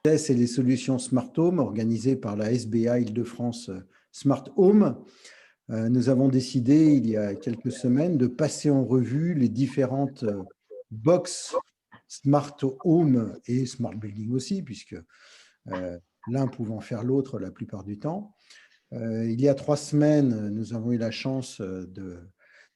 C'est les solutions Smart Home organisées par la SBA Île-de-France Smart Home. Nous avons décidé il y a quelques semaines de passer en revue les différentes box Smart Home et Smart Building aussi, puisque l'un pouvant faire l'autre la plupart du temps. Il y a 3 semaines, nous avons eu la chance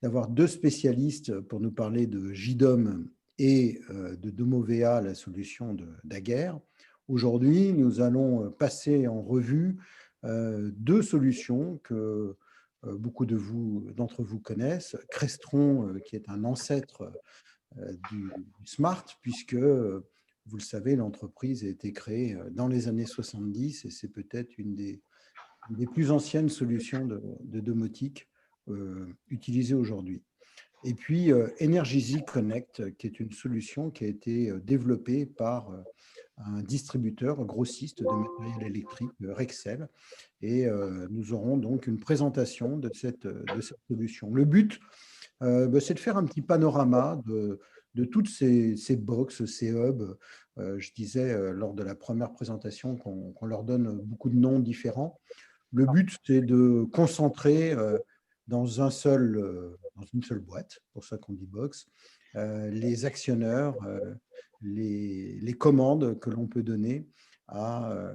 d'avoir 2 spécialistes pour nous parler de JDOM et de Domovea, la solution d'Aguerre. Aujourd'hui, nous allons passer en revue 2 solutions que beaucoup d'entre vous connaissent. Crestron, qui est un ancêtre du Smart, puisque, vous le savez, l'entreprise a été créée dans les années 70 et c'est peut-être une des plus anciennes solutions de domotique utilisées aujourd'hui. Et puis, Energisy Connect, qui est une solution qui a été développée par un distributeur grossiste de matériel électrique, Rexel. Et nous aurons donc une présentation de cette solution. Le but, c'est de faire un petit panorama de toutes ces box, ces hubs. Je disais lors de la première présentation qu'on leur donne beaucoup de noms différents. Le but, c'est de concentrer dans une seule boîte, pour ça qu'on dit box, les actionneurs, les commandes que l'on peut donner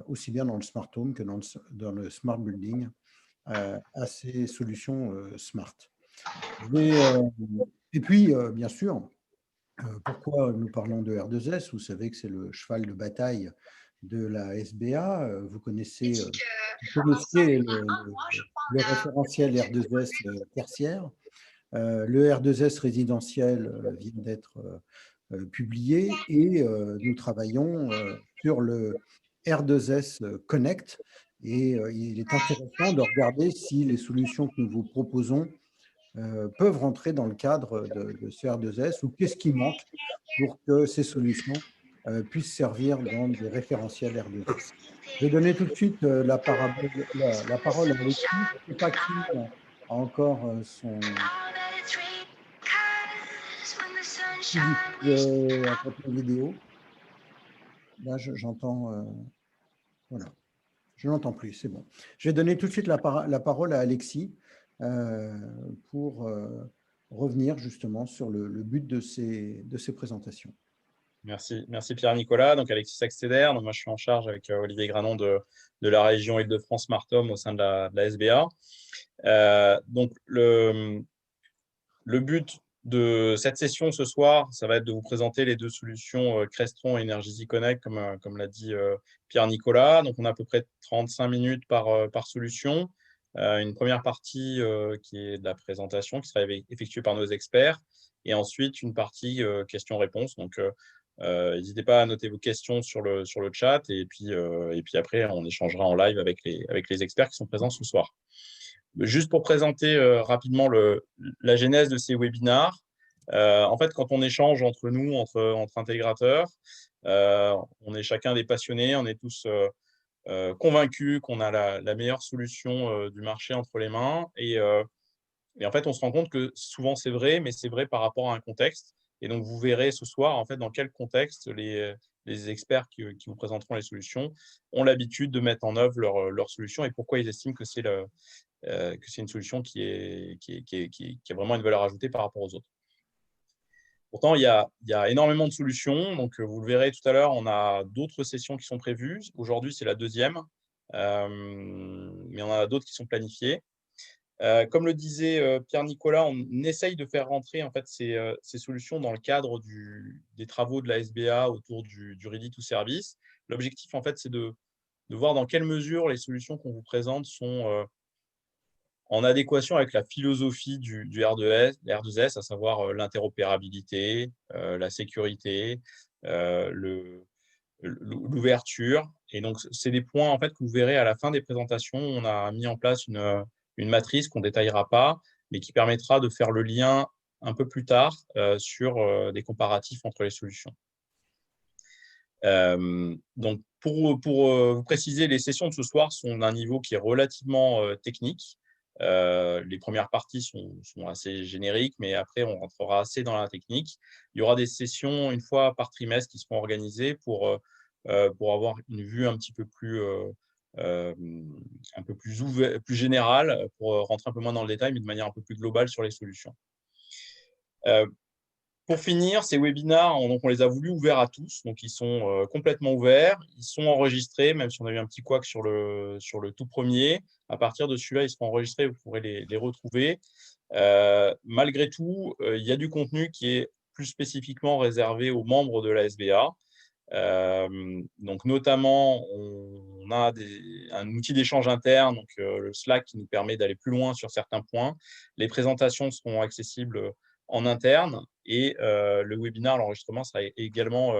aussi bien dans le smart home que dans le smart building, à ces solutions smart. Et puis, bien sûr, pourquoi nous parlons de R2S? Vous savez que c'est le cheval de bataille de la SBA. Vous connaissez le référentiel R2S tertiaire. Le R2S résidentiel vient d'être publié et nous travaillons sur le R2S Connect. Et il est intéressant de regarder si les solutions que nous vous proposons peuvent rentrer dans le cadre de ce R2S ou qu'est-ce qui manque pour que ces solutions puissent servir dans des référentiels R2S. Je vais donner tout de suite la parole à Alexis. Je ne sais pas qui a encore à côté vidéo. Là, j'entends. Voilà. Je ne l'entends plus, c'est bon. Je vais donner tout de suite la parole à Alexis pour revenir justement sur le but de ces présentations. Merci Pierre-Nicolas. Donc Alexis Axteder. Donc moi je suis en charge avec Olivier Granon de la région Île-de-France Smart Home au sein de la SBA. Donc le but de cette session ce soir, ça va être de vous présenter les 2 solutions Crestron et Energisy Connect, comme l'a dit Pierre-Nicolas. Donc on a à peu près 35 minutes par solution. Une première partie qui est de la présentation, qui sera effectuée par nos experts. Et ensuite, une partie questions-réponses. Donc, n'hésitez pas à noter vos questions sur le chat. Et puis après, on échangera en live avec les experts qui sont présents ce soir. Juste pour présenter rapidement la genèse de ces webinars. En fait, quand on échange entre nous, entre intégrateurs, on est chacun des passionnés, on est tous convaincus qu'on a la meilleure solution du marché entre les mains. Et en fait, on se rend compte que souvent c'est vrai, mais c'est vrai par rapport à un contexte. Et donc, vous verrez ce soir, en fait, dans quel contexte les experts qui vous présenteront les solutions ont l'habitude de mettre en œuvre leur solution et pourquoi ils estiment que c'est une solution qui a vraiment une valeur ajoutée par rapport aux autres. Pourtant, il y a énormément de solutions. Donc, vous le verrez tout à l'heure, on a d'autres sessions qui sont prévues. Aujourd'hui, c'est la 2e, mais on en a d'autres qui sont planifiées. Comme le disait Pierre-Nicolas, on essaye de faire rentrer en fait, ces solutions dans le cadre des travaux de la SBA autour du Ready to Service. L'objectif, en fait, c'est de voir dans quelle mesure les solutions qu'on vous présente sont en adéquation avec la philosophie du R2S, à savoir l'interopérabilité, la sécurité, l'ouverture. Et donc, c'est des points en fait, que vous verrez à la fin des présentations. On a mis en place une matrice qu'on ne détaillera pas, mais qui permettra de faire le lien un peu plus tard sur des comparatifs entre les solutions. Donc, pour vous préciser, les sessions de ce soir sont d'un niveau qui est relativement technique. Les premières parties sont assez génériques, mais après, on rentrera assez dans la technique. Il y aura des sessions une fois par trimestre qui seront organisées pour pour avoir une vue un petit peu plus, plus générale, pour rentrer un peu moins dans le détail, mais de manière un peu plus globale sur les solutions. Pour finir, ces webinars, on les a voulu ouverts à tous, donc ils sont complètement ouverts, ils sont enregistrés, même si on a eu un petit couac sur le tout premier. À partir de celui-là, ils seront enregistrés, vous pourrez les retrouver. Malgré tout, il y a du contenu qui est plus spécifiquement réservé aux membres de la SBA. Donc notamment, on a un outil d'échange interne, donc le Slack, qui nous permet d'aller plus loin sur certains points. Les présentations seront accessibles en interne et le webinar, l'enregistrement sera également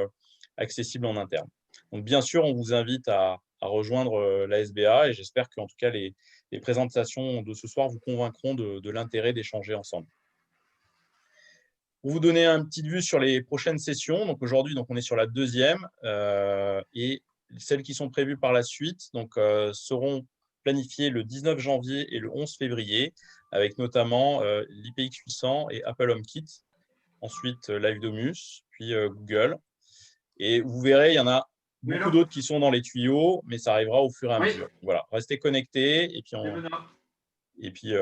accessible en interne. Donc bien sûr, on vous invite à rejoindre la SBA et j'espère qu'en tout cas les présentations de ce soir vous convaincront de l'intérêt d'échanger ensemble. Pour vous donner une petite vue sur les prochaines sessions, donc aujourd'hui, on est sur la deuxième et celles qui sont prévues par la suite seront planifiées le 19 janvier et le 11 février, avec notamment l'IPX 800 et Apple HomeKit, ensuite Live Domus, puis Google. Et vous verrez, il y en a beaucoup d'autres qui sont dans les tuyaux, mais ça arrivera au fur et à mesure. Voilà, restez connectés et puis,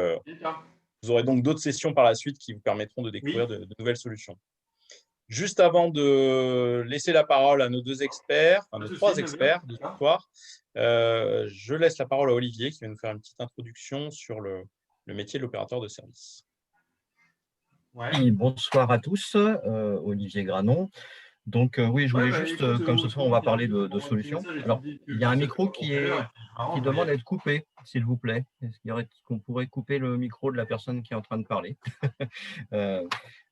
vous aurez donc d'autres sessions par la suite qui vous permettront de découvrir de nouvelles solutions. Juste avant de laisser la parole à nos deux experts, nos trois experts de ce soir, je laisse la parole à Olivier qui va nous faire une petite introduction sur le métier de l'opérateur de service. Oui, bonsoir à tous, Olivier Granon. Donc oui, je voulais juste, comme ce soir on va parler de solutions. Alors, il y a un micro qui demande à être coupé, s'il vous plaît. Est-ce qu'on pourrait couper le micro de la personne qui est en train de parler?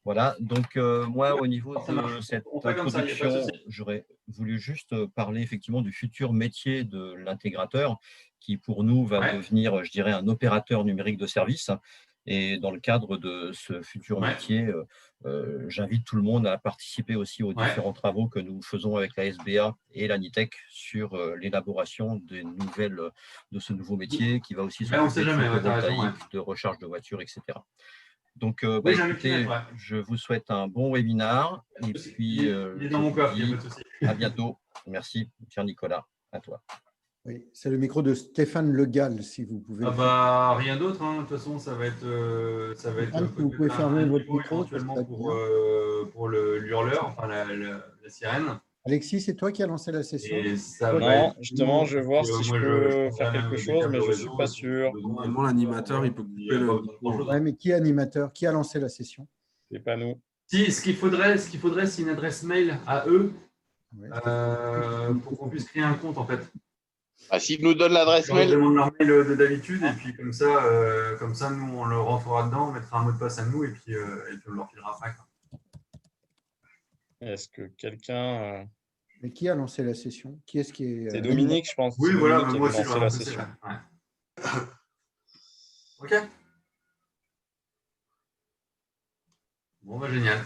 Voilà, donc moi, au niveau de cette introduction, j'aurais voulu juste parler effectivement du futur métier de l'intégrateur, qui pour nous va devenir, je dirais, un opérateur numérique de service. Et dans le cadre de ce futur métier, j'invite tout le monde à participer aussi aux différents travaux que nous faisons avec la SBA et l'Anitech sur l'élaboration de ce nouveau métier qui va aussi s'occuper de photovoltaïque, de recharge de voitures, etc. Donc, écoutez, je vous souhaite un bon webinar et puis je vous dis à bientôt. Merci, cher Nicolas, à toi. Oui, c'est le micro de Stéphane Le Gall, si vous pouvez. Rien d'autre, hein. De toute façon, ça va être vous pouvez fermer votre micro éventuellement pour l'hurleur, enfin la sirène. Alexis, c'est toi qui as lancé la session? Non, justement, je vais voir si je peux faire quelque chose, mais je ne suis pas sûr. Normalement, l'animateur, il peut couper le micro. Ouais, mais qui est animateur? Qui a lancé la session? C'est pas nous. Si, ce qu'il faudrait, c'est une adresse mail à eux pour qu'on puisse créer un compte, en fait. Ah, s'ils nous donnent l'adresse mail. On demande leur mail de d'habitude et puis comme ça, nous, on le rentrera dedans, on mettra un mot de passe à nous et puis on leur filera après. Est-ce que quelqu'un… Mais qui a lancé la session? Qui est-ce qui est… C'est Dominique, je pense. Oui, voilà, moi aussi, je lancé la session. Ok. Bon, bah, génial.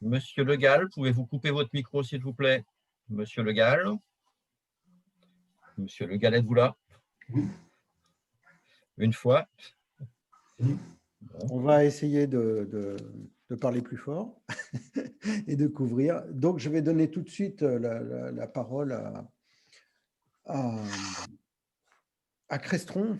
Monsieur Le Gall, pouvez-vous couper votre micro, s'il vous plaît? Monsieur Le Gall. Monsieur Le Gall, êtes-vous là? Une fois. On va essayer de parler plus fort et de couvrir. Donc, je vais donner tout de suite la parole à Crestron.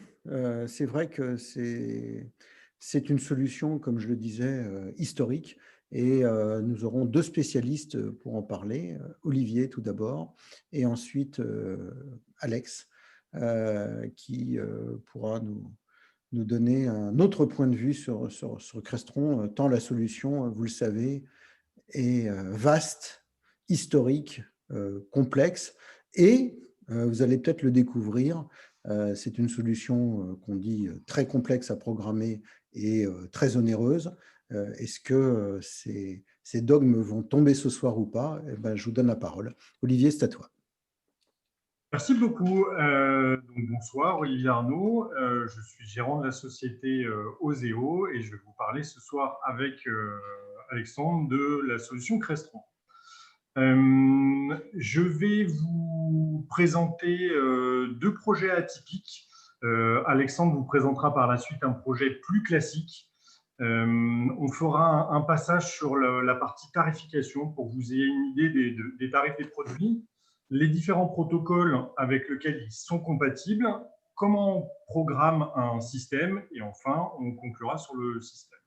C'est vrai que c'est une solution, comme je le disais, historique. Et nous aurons deux spécialistes pour en parler. Olivier, tout d'abord, et ensuite Alex, qui pourra nous donner un autre point de vue sur Crestron, tant la solution, vous le savez, est vaste, historique, complexe, et vous allez peut-être le découvrir, c'est une solution qu'on dit très complexe à programmer et très onéreuse. Est-ce que ces dogmes vont tomber ce soir ou pas? Je vous donne la parole. Olivier, c'est à toi. Merci beaucoup. Donc, bonsoir, Olivier Arnaud. Je suis gérant de la société Oseo et je vais vous parler ce soir avec Alexandre de la solution Crestron. Je vais vous présenter deux projets atypiques. Alexandre vous présentera par la suite un projet plus classique. On fera un passage sur la partie tarification pour que vous ayez une idée des tarifs des produits. les différents protocoles avec lesquels ils sont compatibles, comment on programme un système et enfin, on conclura sur le système.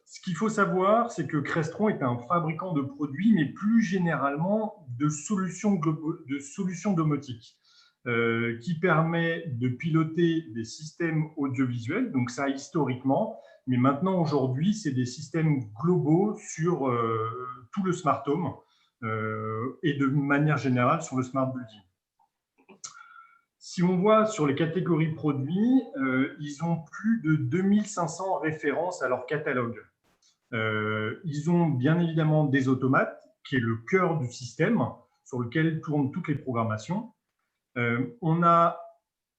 Ce qu'il faut savoir, c'est que Crestron est un fabricant de produits, mais plus généralement de solutions domotiques, qui permet de piloter des systèmes audiovisuels, donc ça historiquement, mais maintenant, aujourd'hui, c'est des systèmes globaux sur tout le smart home et de manière générale sur le smart building. Si on voit sur les catégories produits, ils ont plus de 2500 références à leur catalogue. Ils ont bien évidemment des automates, qui est le cœur du système, sur lequel tournent toutes les programmations. On a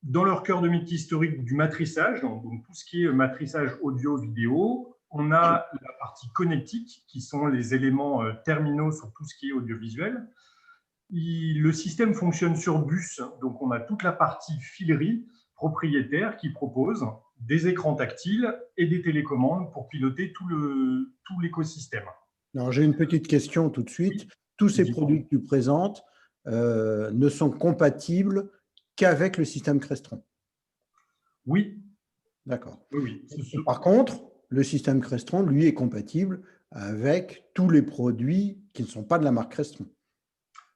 dans leur cœur de métier historique du matrissage, donc tout ce qui est matrissage audio-vidéo. On a la partie connectique, qui sont les éléments terminaux sur tout ce qui est audiovisuel. Le système fonctionne sur bus, donc on a toute la partie filerie propriétaire qui propose des écrans tactiles et des télécommandes pour piloter tout l'écosystème. Alors, j'ai une petite question tout de suite. Tous ces produits que tu présentes ne sont compatibles qu'avec le système Crestron? Oui. D'accord. Oui. Par contre, le système Crestron, lui, est compatible avec tous les produits qui ne sont pas de la marque Crestron.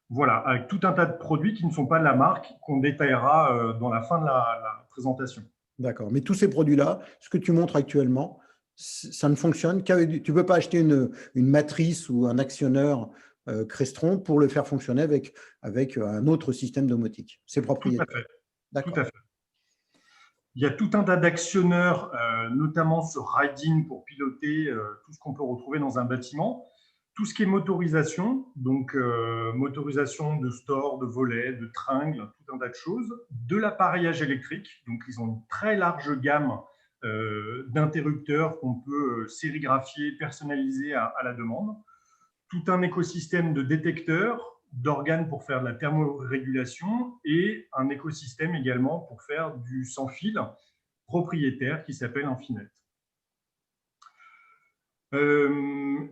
Voilà, avec tout un tas de produits qui ne sont pas de la marque, qu'on détaillera dans la fin de la présentation. D'accord. Mais tous ces produits-là, ce que tu montres actuellement, ça ne fonctionne qu'avec… Tu ne peux pas acheter une matrice ou un actionneur Crestron pour le faire fonctionner avec un autre système domotique. C'est propriétaire. Tout à fait. D'accord. Tout à fait. Il y a tout un tas d'actionneurs, notamment sur Riding, pour piloter tout ce qu'on peut retrouver dans un bâtiment. Tout ce qui est motorisation, donc motorisation de stores, de volets, de tringles, tout un tas de choses. De l'appareillage électrique, donc ils ont une très large gamme d'interrupteurs qu'on peut sérigraphier, personnaliser à la demande. Tout un écosystème de détecteurs, d'organes pour faire de la thermorégulation et un écosystème également pour faire du sans-fil propriétaire qui s'appelle Infinet.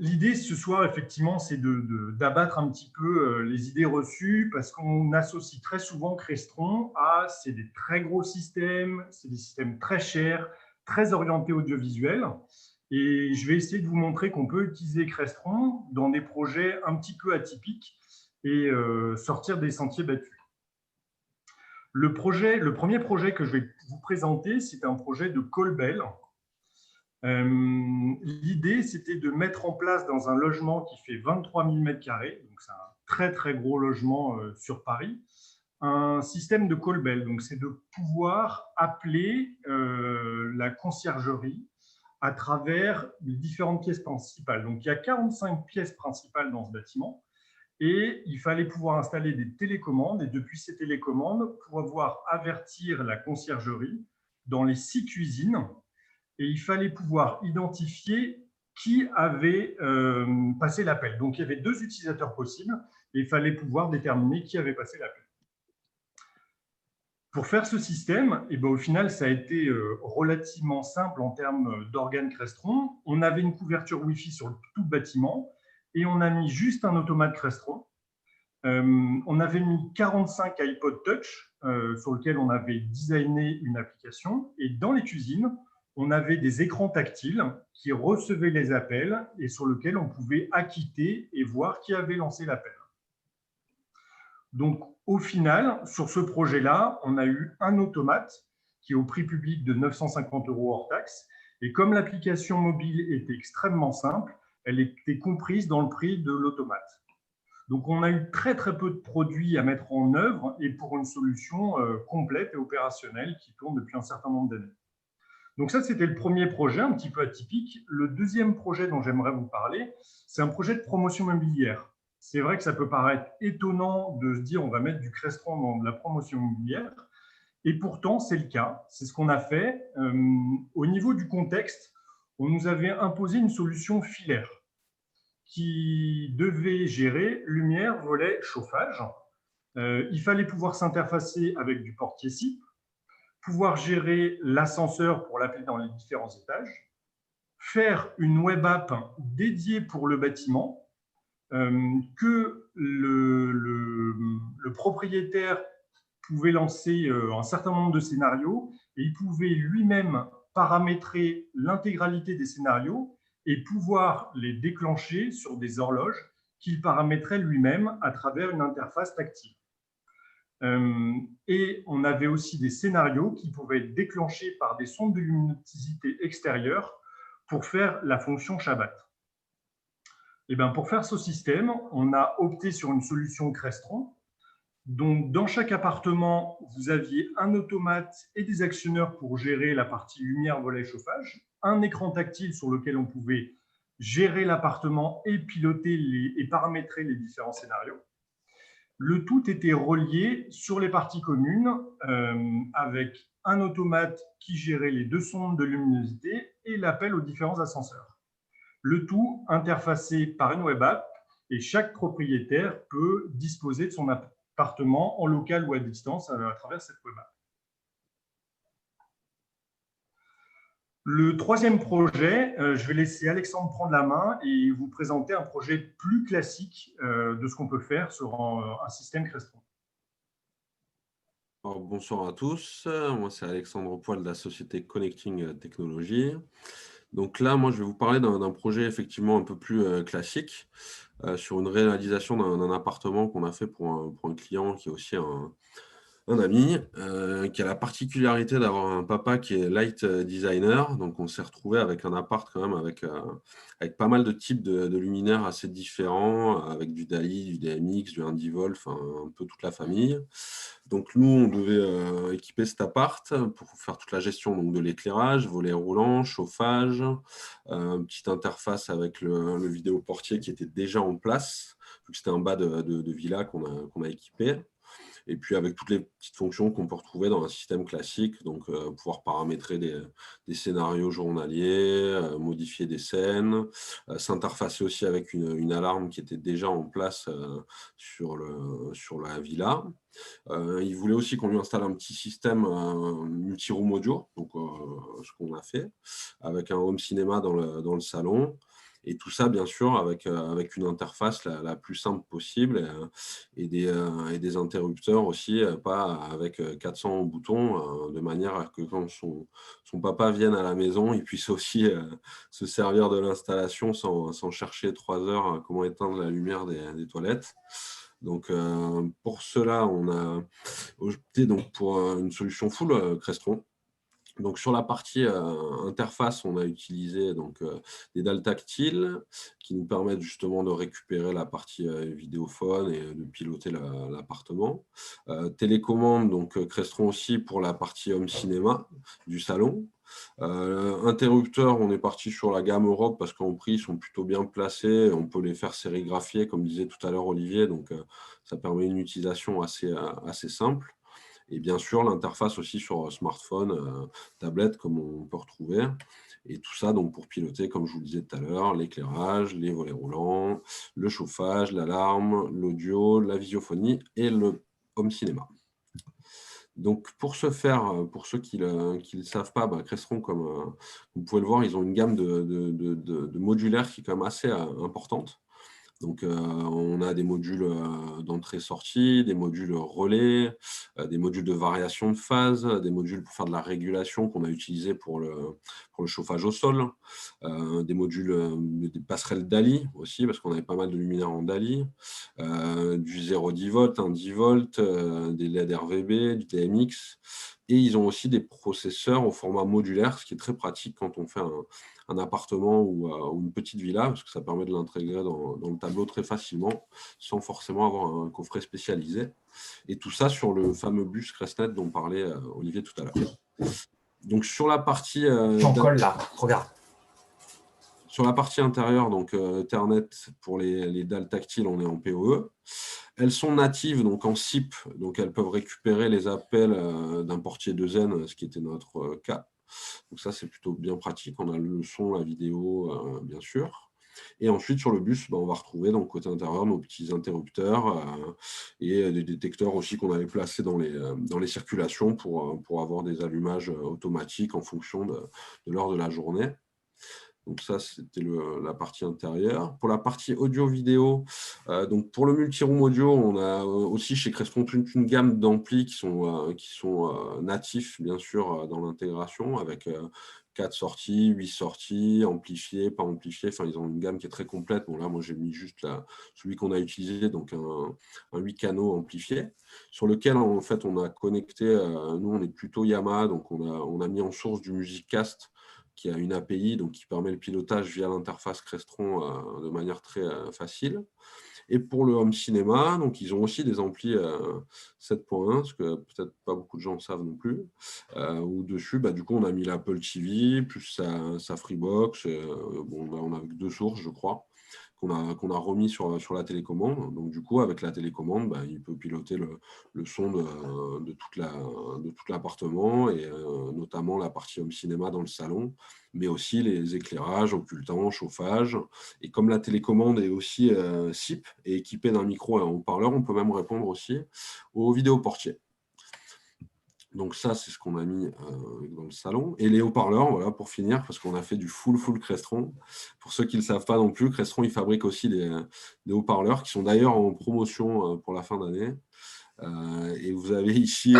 L'idée ce soir, effectivement, c'est d'abattre un petit peu les idées reçues parce qu'on associe très souvent Crestron à c'est des très gros systèmes, c'est des systèmes très chers, très orientés audiovisuels. Et je vais essayer de vous montrer qu'on peut utiliser Crestron dans des projets un petit peu atypiques et sortir des sentiers battus. Le premier projet que je vais vous présenter, c'est un projet de Colbel. L'idée, c'était de mettre en place dans un logement qui fait 23 000 m², donc c'est un très très gros logement sur Paris, un système de call-bell. Donc c'est de pouvoir appeler la conciergerie à travers les différentes pièces principales. Donc il y a 45 pièces principales dans ce bâtiment et il fallait pouvoir installer des télécommandes et depuis ces télécommandes, pouvoir avertir la conciergerie dans les 6 cuisines. Et il fallait pouvoir identifier qui avait passé l'appel. Donc, il y avait 2 utilisateurs possibles et il fallait pouvoir déterminer qui avait passé l'appel. Pour faire ce système, et bien, au final, ça a été relativement simple en termes d'organes Crestron. On avait une couverture Wi-Fi sur tout le bâtiment et on a mis juste un automate Crestron. On avait mis 45 iPod Touch sur lequel on avait designé une application. Et dans les cuisines, on avait des écrans tactiles qui recevaient les appels et sur lesquels on pouvait acquitter et voir qui avait lancé l'appel. Donc, au final, sur ce projet-là, on a eu un automate qui est au prix public de 950 € hors taxe. Et comme l'application mobile était extrêmement simple, elle était comprise dans le prix de l'automate. Donc, on a eu très, très peu de produits à mettre en œuvre et pour une solution complète et opérationnelle qui tourne depuis un certain nombre d'années. Donc ça, c'était le premier projet, un petit peu atypique. Le deuxième projet dont j'aimerais vous parler, c'est un projet de promotion immobilière. C'est vrai que ça peut paraître étonnant de se dire on va mettre du Crestron dans de la promotion immobilière, et pourtant, c'est le cas. C'est ce qu'on a fait. Au niveau du contexte, on nous avait imposé une solution filaire qui devait gérer lumière, volet, chauffage. Il fallait pouvoir s'interfacer avec du portier SIP, pouvoir gérer l'ascenseur pour l'appeler dans les différents étages, faire une web app dédiée pour le bâtiment, que le propriétaire pouvait lancer un certain nombre de scénarios et il pouvait lui-même paramétrer l'intégralité des scénarios et pouvoir les déclencher sur des horloges qu'il paramétrait lui-même à travers une interface tactile. Et on avait aussi des scénarios qui pouvaient être déclenchés par des sondes de luminosité extérieures pour faire la fonction Shabbat. Et bien, pour faire ce système, on a opté sur une solution Crestron. Donc, dans chaque appartement, vous aviez un automate et des actionneurs pour gérer la partie lumière, volet, chauffage, un écran tactile sur lequel on pouvait gérer l'appartement et piloter et paramétrer les différents scénarios. Le tout était relié sur les parties communes avec un automate qui gérait les 2 sondes de luminosité et l'appel aux différents ascenseurs. Le tout interfacé par une web app et chaque propriétaire peut disposer de son appartement en local ou à distance à travers cette web app. Le troisième projet, je vais laisser Alexandre prendre la main et vous présenter un projet plus classique de ce qu'on peut faire sur un système Crestron. Alors, bonsoir à tous, moi c'est Alexandre Poil de la société Connecting Technology. Donc là, moi je vais vous parler d'un projet effectivement un peu plus classique sur une réalisation d'un appartement qu'on a fait pour un client qui est aussi un ami, qui a la particularité d'avoir un papa qui est light designer. Donc on s'est retrouvé avec un appart quand même avec pas mal de types de luminaires assez différents, avec du DALI, du DMX, du Indivol, enfin un peu toute la famille. Donc nous, on devait équiper cet appart pour faire toute la gestion donc, de l'éclairage, volet roulant, chauffage, petite interface avec le vidéoportier qui était déjà en place, vu que c'était un bas de villa qu'on a équipé. Et puis avec toutes les petites fonctions qu'on peut retrouver dans un système classique, donc pouvoir paramétrer des scénarios journaliers, modifier des scènes, s'interfacer aussi avec une alarme qui était déjà en place sur la villa. Il voulait aussi qu'on lui installe un petit système multi-room audio, donc ce qu'on a fait, avec un home cinéma dans le salon. Et tout ça, bien sûr, avec une interface la plus simple possible et des interrupteurs aussi, pas avec 400 boutons, de manière à que quand son papa vienne à la maison, il puisse aussi se servir de l'installation sans chercher 3 heures comment éteindre la lumière des toilettes. Donc, pour cela, on a opté donc, pour une solution full Crestron. Donc, sur la partie interface, on a utilisé donc, des dalles tactiles qui nous permettent justement de récupérer la partie vidéophone et de piloter l'appartement. Télécommande, donc Crestron aussi pour la partie home cinéma du salon. Interrupteurs, on est parti sur la gamme Europe parce qu'en prix, ils sont plutôt bien placés. On peut les faire sérigraphier, comme disait tout à l'heure Olivier. Donc, ça permet une utilisation assez simple. Et bien sûr, l'interface aussi sur smartphone, tablette, comme on peut retrouver. Et tout ça donc pour piloter, comme je vous le disais tout à l'heure, l'éclairage, les volets roulants, le chauffage, l'alarme, l'audio, la visiophonie et le home cinéma. Donc, pour ce faire, pour ceux qui ne le savent pas, Crestron, comme vous pouvez le voir, ils ont une gamme de modulaires qui est quand même assez importante. Donc, on a des modules d'entrée-sortie, des modules relais, des modules de variation de phase, des modules pour faire de la régulation qu'on a utilisé pour le chauffage au sol, des modules, des passerelles DALI aussi, parce qu'on avait pas mal de luminaires en DALI, du 0,10 volts, un 10 volts, des LED RVB, du DMX. Et ils ont aussi des processeurs au format modulaire, ce qui est très pratique quand on fait un appartement ou une petite villa, parce que ça permet de l'intégrer dans le tableau très facilement, sans forcément avoir un coffret spécialisé. Et tout ça sur le fameux bus Crestnet dont parlait Olivier tout à l'heure. Donc sur la partie… J'en colle là, regarde. Sur la partie intérieure, donc Ethernet pour les dalles tactiles, on est en PoE. Elles sont natives, donc en SIP, donc elles peuvent récupérer les appels d'un portier 2N, ce qui était notre cas. Donc ça, c'est plutôt bien pratique. On a le son, la vidéo, bien sûr. Et ensuite, sur le bus, on va retrouver donc, côté intérieur nos petits interrupteurs et des détecteurs aussi qu'on avait placés dans les circulations pour avoir des allumages automatiques en fonction de l'heure de la journée. Donc ça, c'était la partie intérieure. Pour la partie audio-vidéo, donc pour le multi-room audio, on a aussi chez Crestron toute une gamme d'amplis qui sont natifs, bien sûr, dans l'intégration, avec 4 sorties, 8 sorties, amplifiées, pas amplifiées. Enfin, ils ont une gamme qui est très complète. Bon, là, moi, j'ai mis juste celui qu'on a utilisé, donc un 8 canaux amplifié, sur lequel, en fait, on a connecté, nous, on est plutôt Yamaha, donc on a mis en source du Musicast, qui a une API, donc qui permet le pilotage via l'interface Crestron de manière très facile. Et pour le home cinéma, donc ils ont aussi des amplis 7.1, ce que peut-être pas beaucoup de gens savent non plus. Où dessus, du coup, on a mis l'Apple TV, plus sa Freebox. Bon, on a 2 sources, je crois, qu'on a remis sur la télécommande. Donc, du coup, avec la télécommande, il peut piloter le son de tout l'appartement et notamment la partie home cinéma dans le salon, mais aussi les éclairages, occultants, chauffage. Et comme la télécommande est aussi SIP et équipée d'un micro et un haut-parleur, on peut même répondre aussi aux vidéoportiers. Donc ça, c'est ce qu'on a mis dans le salon. Et les haut-parleurs, voilà, pour finir, parce qu'on a fait du full Crestron. Pour ceux qui ne le savent pas non plus, Crestron, il fabrique aussi des haut-parleurs qui sont d'ailleurs en promotion pour la fin d'année. Et vous avez ici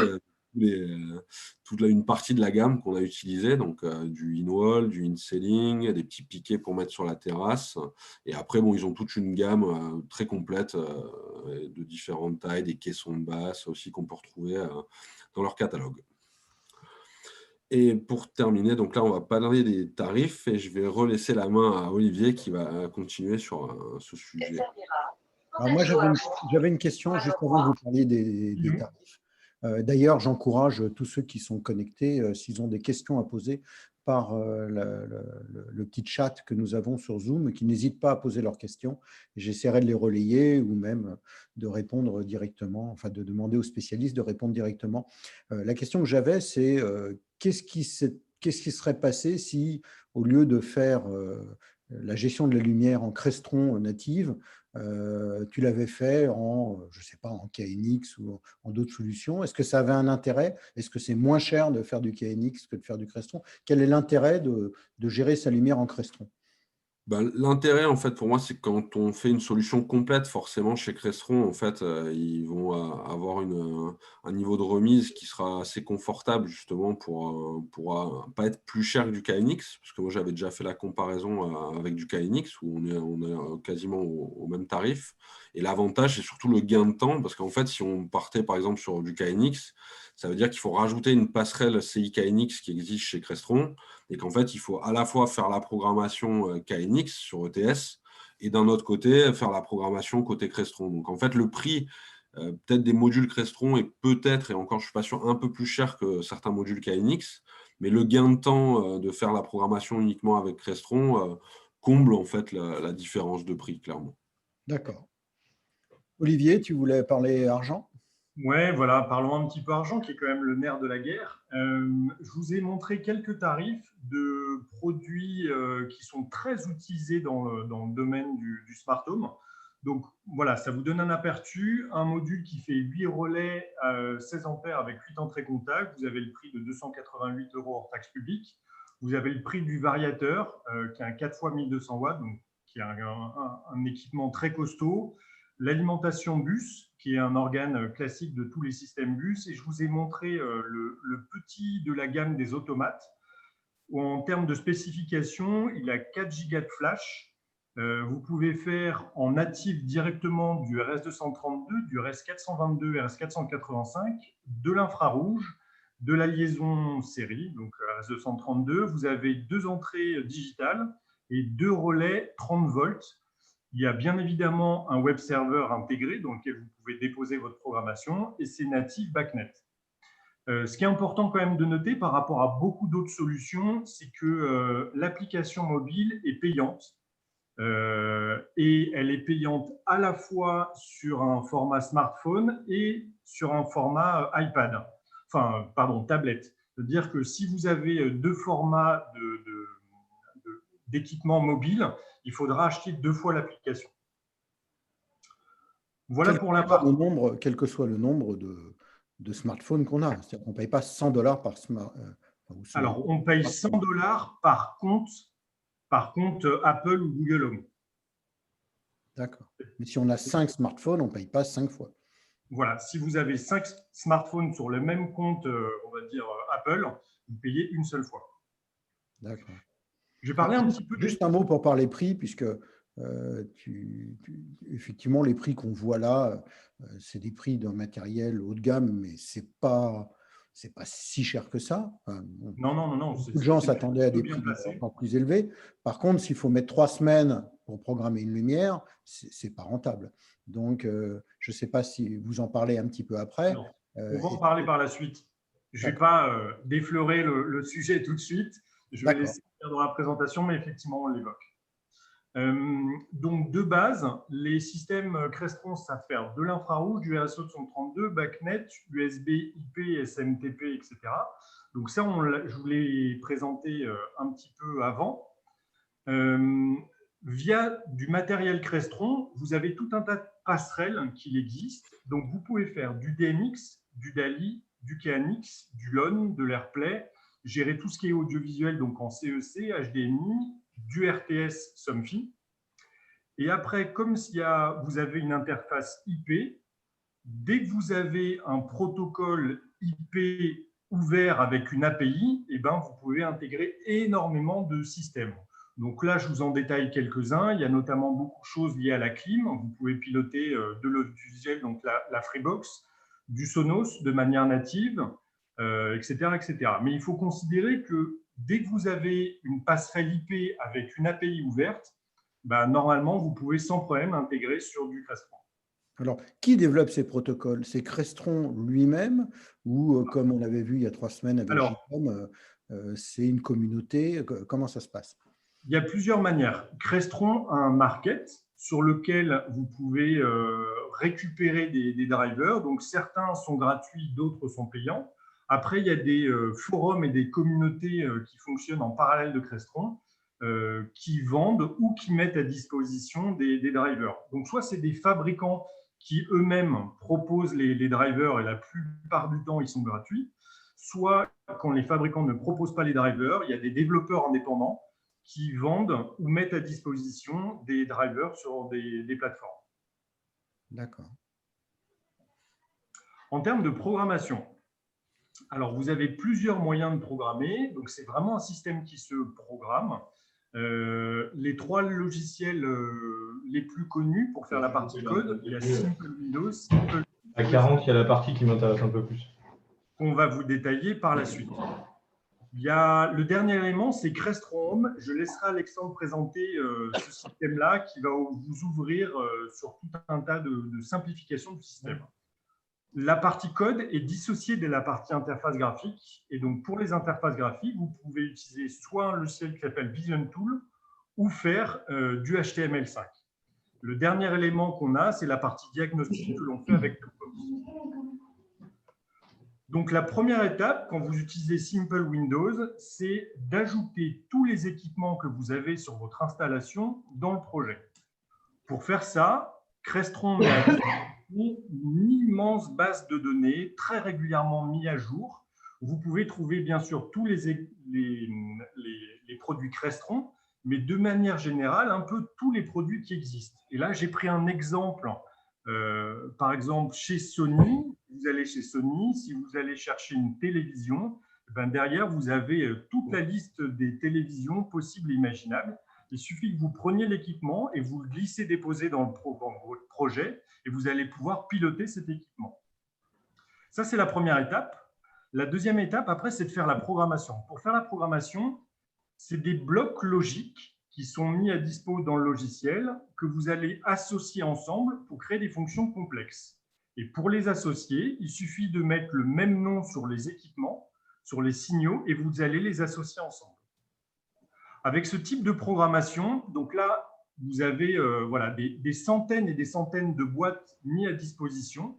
toute une partie de la gamme qu'on a utilisée, donc du in-wall, du in-ceiling, des petits piquets pour mettre sur la terrasse. Et après, bon, ils ont toute une gamme très complète de différentes tailles, des caissons de basse aussi qu'on peut retrouver dans leur catalogue. Et pour terminer, donc là, on va parler des tarifs et je vais relaisser la main à Olivier qui va continuer sur ce sujet. Alors moi, j'avais une question juste avant que vous parliez des tarifs. D'ailleurs, j'encourage tous ceux qui sont connectés, s'ils ont des questions à poser, par le petit chat que nous avons sur Zoom, qui n'hésitent pas à poser leurs questions. J'essaierai de les relayer ou même de répondre directement, enfin de demander aux spécialistes de répondre directement. La question que j'avais, c'est qu'est-ce qui serait passé si, au lieu de faire la gestion de la lumière en Crestron native, tu l'avais fait je sais pas, en KNX ou en d'autres solutions. Est-ce que ça avait un intérêt? Est-ce que c'est moins cher de faire du KNX que de faire du Crestron? Quel est l'intérêt de gérer sa lumière en Crestron? L'intérêt, en fait, pour moi, c'est que quand on fait une solution complète, forcément, chez Crestron, en fait, ils vont avoir un niveau de remise qui sera assez confortable, justement, pour pas être plus cher que du KNX, parce que moi, j'avais déjà fait la comparaison avec du KNX, où on est quasiment au même tarif. Et l'avantage, c'est surtout le gain de temps, parce qu'en fait, si on partait, par exemple, sur du KNX, ça veut dire qu'il faut rajouter une passerelle CI-KNX qui existe chez Crestron, et qu'en fait, il faut à la fois faire la programmation KNX sur ETS et d'un autre côté, faire la programmation côté Crestron. Donc, en fait, le prix peut-être des modules Crestron est peut-être, et encore, je ne suis pas sûr, un peu plus cher que certains modules KNX, mais le gain de temps de faire la programmation uniquement avec Crestron comble en fait la différence de prix, clairement. D'accord. Olivier, tu voulais parler argent? Ouais, voilà, parlons un petit peu argent, qui est quand même le nerf de la guerre. Je vous ai montré quelques tarifs de produits qui sont très utilisés dans le domaine du smart home. Donc voilà, ça vous donne un aperçu. Un module qui fait 8 relais 16 ampères avec 8 entrées contacts. Vous avez le prix de 288 € hors taxe publique. Vous avez le prix du variateur qui est un 4 x 1200 watts, donc qui est un équipement très costaud. L'alimentation bus, qui est un organe classique de tous les systèmes bus. Et je vous ai montré le petit de la gamme des automates, où en termes de spécification, il a 4 Go de flash. Vous pouvez faire en natif directement du RS232, du RS422, RS485, de l'infrarouge, de la liaison série, donc RS232. Vous avez 2 entrées digitales et 2 relais 30 volts. Il y a bien évidemment un web server intégré dans lequel vous pouvez déposer votre programmation et c'est natif BACnet. Ce qui est important quand même de noter par rapport à beaucoup d'autres solutions, c'est que l'application mobile est payante et elle est payante à la fois sur un format smartphone et sur un format iPad, enfin, pardon, tablette. C'est-à-dire que si vous avez 2 formats d'équipement mobile, il faudra acheter 2 fois l'application. Voilà pour la part. Quel que soit le nombre de smartphones qu'on a. C'est-à-dire qu'on ne paye pas 100 $ par smartphone. Alors, on paye 100 $ par compte Par contre, Apple ou Google Home. D'accord. Mais si on a 5 smartphones, on ne paye pas 5 fois. Voilà, si vous avez 5 smartphones sur le même compte, on va dire Apple, vous payez une seule fois. D'accord. Je vais parler un petit peu… Juste un mot pour parler prix, puisque effectivement, les prix qu'on voit là, c'est des prix d'un matériel haut de gamme, mais ce n'est pas si cher que ça. Enfin, bon, non. beaucoup de gens s'attendaient à des prix encore plus élevés. Par contre, s'il faut mettre 3 semaines pour programmer une lumière, ce n'est pas rentable. Donc, je ne sais pas si vous en parlez un petit peu après. On va en parler par la suite. Je ne vais pas défleurer le sujet tout de suite. Je vais laisser faire dans la présentation, mais effectivement, on l'évoque. Donc, de base, les systèmes Crestron savent faire de l'infrarouge, du RS-232, BACnet, USB, IP, SMTP, etc. Donc ça, je vous l'ai présenté un petit peu avant. Via du matériel Crestron, vous avez tout un tas de passerelles qui existent. Donc, vous pouvez faire du DMX, du DALI, du KNX, du LON, de l'AirPlay, gérer tout ce qui est audiovisuel donc en CEC, HDMI, du RTS SOMFI. Et après, comme vous avez une interface IP, dès que vous avez un protocole IP ouvert avec une API, eh ben, vous pouvez intégrer énormément de systèmes. Donc là, je vous en détaille quelques-uns. Il y a notamment beaucoup de choses liées à la clim. Vous pouvez piloter de l'audiovisuel, donc la Freebox, du Sonos de manière native, etc., etc. Mais il faut considérer que dès que vous avez une passerelle IP avec une API ouverte, ben, normalement, vous pouvez sans problème intégrer sur du Crestron. Alors, qui développe ces protocoles? C'est Crestron lui-même ou, comme on l'avait vu il y a 3 semaines avec JCOM, c'est une communauté? Comment ça se passe? Il y a plusieurs manières. Crestron a un market sur lequel vous pouvez récupérer des drivers. Donc, certains sont gratuits, d'autres sont payants. Après, il y a des forums et des communautés qui fonctionnent en parallèle de Crestron, qui vendent ou qui mettent à disposition des drivers. Donc, soit c'est des fabricants qui eux-mêmes proposent les drivers et la plupart du temps, ils sont gratuits. Soit, quand les fabricants ne proposent pas les drivers, il y a des développeurs indépendants qui vendent ou mettent à disposition des drivers sur des plateformes. D'accord. En termes de programmation, alors vous avez plusieurs moyens de programmer. Donc, c'est vraiment un système qui se programme. Les 3 logiciels les plus connus pour faire la partie code, il y a Simple Windows, Simple… À 40, il y a la partie qui m'intéresse un peu plus. Qu'on va vous détailler par la suite. Il y a le dernier élément, c'est Crestron Home. Je laisserai Alexandre présenter ce système-là qui va vous ouvrir sur tout un tas de simplifications du système. La partie code est dissociée de la partie interface graphique. Et donc, pour les interfaces graphiques, vous pouvez utiliser soit un logiciel qui s'appelle Vision Tool ou faire du HTML5. Le dernier élément qu'on a, c'est la partie diagnostic que l'on fait avec Topbox. Donc, la première étape, quand vous utilisez Simple Windows, c'est d'ajouter tous les équipements que vous avez sur votre installation dans le projet. Pour faire ça, Crestron met à une immense base de données très régulièrement mise à jour. Vous pouvez trouver bien sûr tous les produits Crestron, mais de manière générale, un peu tous les produits qui existent. Et là, j'ai pris un exemple, par exemple, chez Sony. Vous allez chez Sony, si vous allez chercher une télévision, ben derrière, vous avez toute la liste des télévisions possibles et imaginables. Il suffit que vous preniez l'équipement et vous le glissez-déposez dans votre projet et vous allez pouvoir piloter cet équipement. Ça, c'est la première étape. La deuxième étape, après, c'est de faire la programmation. Pour faire la programmation, c'est des blocs logiques qui sont mis à dispo dans le logiciel que vous allez associer ensemble pour créer des fonctions complexes. Et pour les associer, il suffit de mettre le même nom sur les équipements, sur les signaux, et vous allez les associer ensemble. Avec ce type de programmation, donc là, vous avez voilà, des centaines et des centaines de boîtes mises à disposition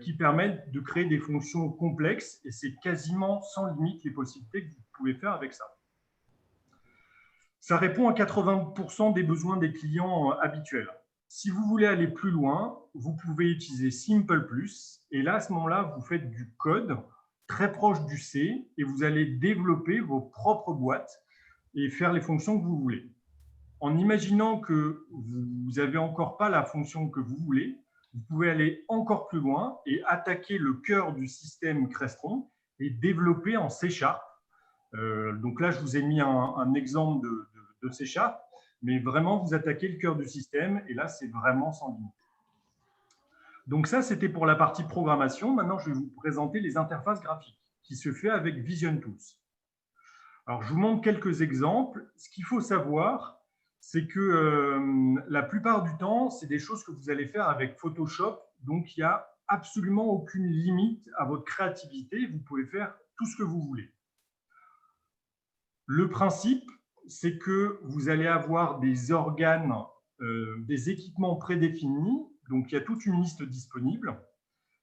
qui permettent de créer des fonctions complexes, et c'est quasiment sans limite les possibilités que vous pouvez faire avec ça. Ça répond à 80% des besoins des clients habituels. Si vous voulez aller plus loin, vous pouvez utiliser Simple+, et là, à ce moment-là, vous faites du code très proche du C, et vous allez développer vos propres boîtes et faire les fonctions que vous voulez. En imaginant que vous n'avez encore pas la fonction que vous voulez, vous pouvez aller encore plus loin et attaquer le cœur du système Crestron et développer en C#. Donc là, je vous ai mis un exemple de C#, mais vraiment, vous attaquez le cœur du système et là, c'est vraiment sans limite. Donc ça, c'était pour la partie programmation. Maintenant, je vais vous présenter les interfaces graphiques qui se fait avec Vision Tools. Alors, je vous montre quelques exemples. Ce qu'il faut savoir, c'est que la plupart du temps, c'est des choses que vous allez faire avec Photoshop. Donc, il n'y a absolument aucune limite à votre créativité. Vous pouvez faire tout ce que vous voulez. Le principe, c'est que vous allez avoir des organes, des équipements prédéfinis. Donc, il y a toute une liste disponible.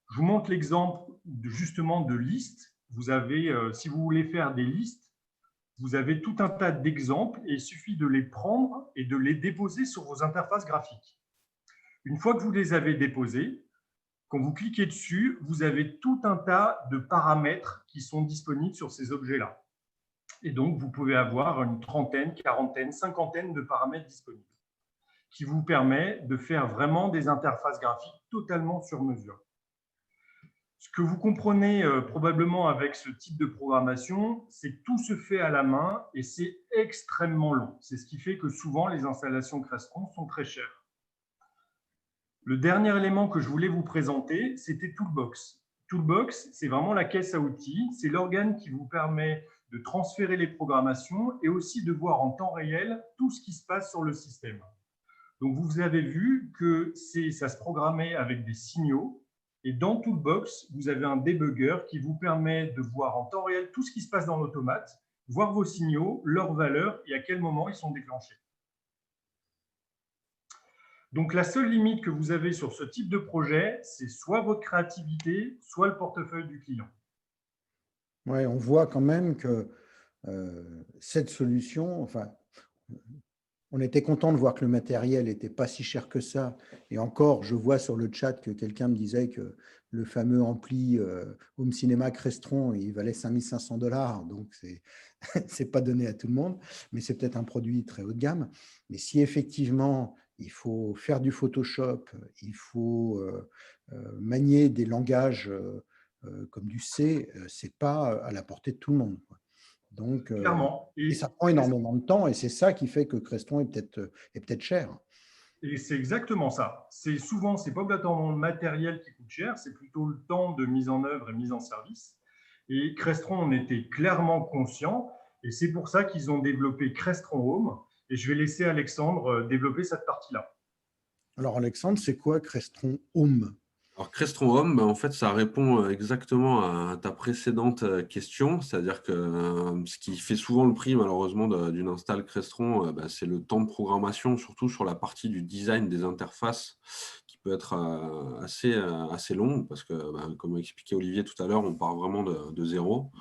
Je vous montre l'exemple justement de listes. Vous avez, si vous voulez faire des listes, vous avez tout un tas d'exemples et il suffit de les prendre et de les déposer sur vos interfaces graphiques. Une fois que vous les avez déposés, quand vous cliquez dessus, vous avez tout un tas de paramètres qui sont disponibles sur ces objets-là. Et donc, vous pouvez avoir une trentaine, quarantaine, cinquantaine de paramètres disponibles qui vous permet de faire vraiment des interfaces graphiques totalement sur mesure. Ce que vous comprenez probablement avec ce type de programmation, c'est que tout se fait à la main et c'est extrêmement long. C'est ce qui fait que souvent, les installations Crestron sont très chères. Le dernier élément que je voulais vous présenter, c'était Toolbox. Toolbox, c'est vraiment la caisse à outils. C'est l'organe qui vous permet de transférer les programmations et aussi de voir en temps réel tout ce qui se passe sur le système. Donc, vous avez vu que ça se programmait avec des signaux. Et dans Toolbox, vous avez un debugger qui vous permet de voir en temps réel tout ce qui se passe dans l'automate, voir vos signaux, leurs valeurs et à quel moment ils sont déclenchés. Donc, la seule limite que vous avez sur ce type de projet, c'est soit votre créativité, soit le portefeuille du client. Ouais, on voit quand même que cette solution, enfin, on était content de voir que le matériel n'était pas si cher que ça. Et encore, je vois sur le chat que quelqu'un me disait que le fameux ampli Home Cinema Crestron, il valait 5 500 $. Donc, c'est pas donné à tout le monde, mais c'est peut-être un produit très haut de gamme. Mais si effectivement, il faut faire du Photoshop, il faut manier des langages comme du C, c'est pas à la portée de tout le monde, quoi. Donc, et ça prend énormément de temps et c'est ça qui fait que Crestron est peut-être cher. Et c'est exactement ça. Souvent, ce n'est pas obligatoirement le matériel qui coûte cher, c'est plutôt le temps de mise en œuvre et mise en service. Et Crestron en était clairement conscient et c'est pour ça qu'ils ont développé Crestron Home. Et je vais laisser Alexandre développer cette partie-là. Alors, Alexandre, c'est quoi Crestron Home ? Alors, Crestron Home, en fait, ça répond exactement à ta précédente question, c'est-à-dire que ce qui fait souvent le prix, malheureusement, d'une install Crestron, c'est le temps de programmation, surtout sur la partie du design des interfaces, qui peut être assez long, parce que, comme expliquait Olivier tout à l'heure, on part vraiment de zéro.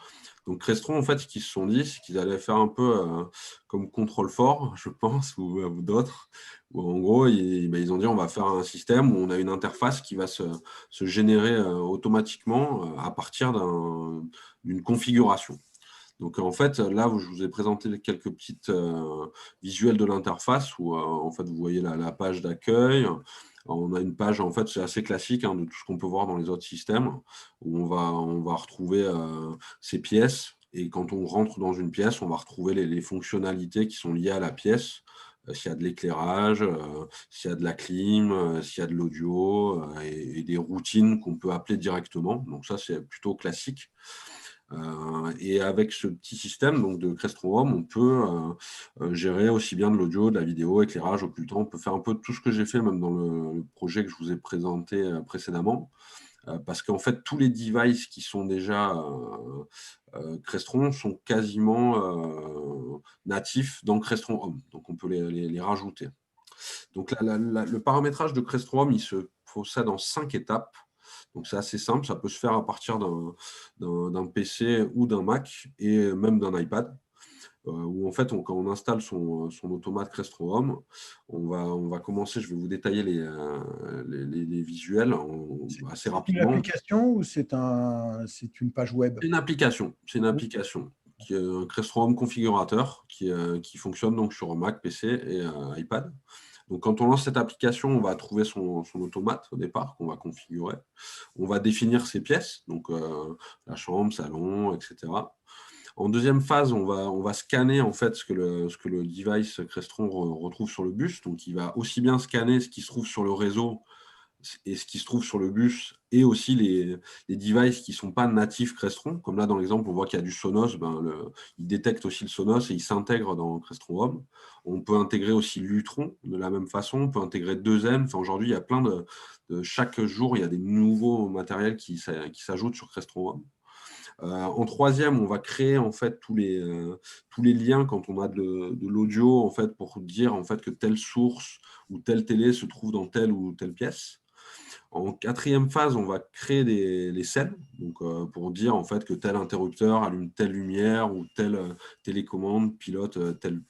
Donc, Crestron, en fait, ce qu'ils se sont dit, c'est qu'ils allaient faire un peu comme Control 4, je pense, ou d'autres, où en gros, ils ont dit on va faire un système où on a une interface qui va se générer automatiquement à partir d'une configuration. Donc, en fait, là, je vous ai présenté quelques petites visuels de l'interface où, en fait, vous voyez la page d'accueil. On a une page, en fait, c'est assez classique de tout ce qu'on peut voir dans les autres systèmes, où on va retrouver ces pièces. Et quand on rentre dans une pièce, on va retrouver les fonctionnalités qui sont liées à la pièce. S'il y a de l'éclairage, s'il y a de la clim, s'il y a de l'audio et des routines qu'on peut appeler directement. Donc ça, c'est plutôt classique. Et avec ce petit système donc de Crestron Home, on peut gérer aussi bien de l'audio, de la vidéo, éclairage au plus temps. On peut faire un peu tout ce que j'ai fait même dans le projet que je vous ai présenté précédemment. Parce qu'en fait, tous les devices qui sont déjà Crestron sont quasiment natifs dans Crestron Home. Donc, on peut les rajouter. Donc, le paramétrage de Crestron Home, il se procède en 5 étapes. Donc, c'est assez simple. Ça peut se faire à partir d'un PC ou d'un Mac et même d'un iPad. Où en fait, quand on installe son automate Crestron Home, on va commencer, je vais vous détailler les visuels assez rapidement. C'est une application ou c'est une page web ? C'est une application. qui est un Crestron Home configurateur qui fonctionne donc sur Mac, PC et iPad. Donc, quand on lance cette application, on va trouver son automate au départ qu'on va configurer. On va définir ses pièces, donc la chambre, salon, etc. En deuxième phase, on va scanner en fait ce que le device Crestron retrouve sur le bus. Donc, il va aussi bien scanner ce qui se trouve sur le réseau et ce qui se trouve sur le bus, et aussi les devices qui ne sont pas natifs Crestron. Comme là, dans l'exemple, on voit qu'il y a du Sonos. Il détecte aussi le Sonos et il s'intègre dans Crestron Home. On peut intégrer aussi Lutron de la même façon. On peut intégrer 2M. Enfin, aujourd'hui, il y a plein chaque jour, il y a des nouveaux matériels qui s'ajoutent sur Crestron Home. En troisième, on va créer en fait tous les liens quand on a de l'audio en fait, pour dire en fait, que telle source ou telle télé se trouve dans telle ou telle pièce. En quatrième phase, on va créer les scènes, donc, pour dire en fait, que tel interrupteur allume telle lumière ou telle télécommande pilote telle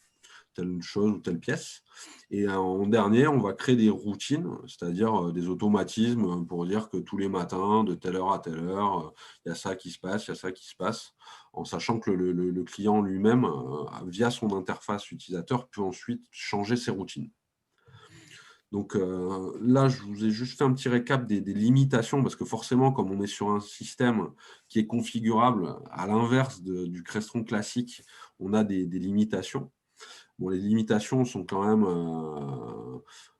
chose ou telle pièce. Et en dernier, on va créer des routines, c'est-à-dire des automatismes pour dire que tous les matins, de telle heure à telle heure, il y a ça qui se passe, il y a ça qui se passe, en sachant que le client lui-même, via son interface utilisateur, peut ensuite changer ses routines. Donc là, je vous ai juste fait un petit récap des limitations, parce que forcément, comme on est sur un système qui est configurable, à l'inverse du Crestron classique, on a des limitations. Bon, les limitations sont quand même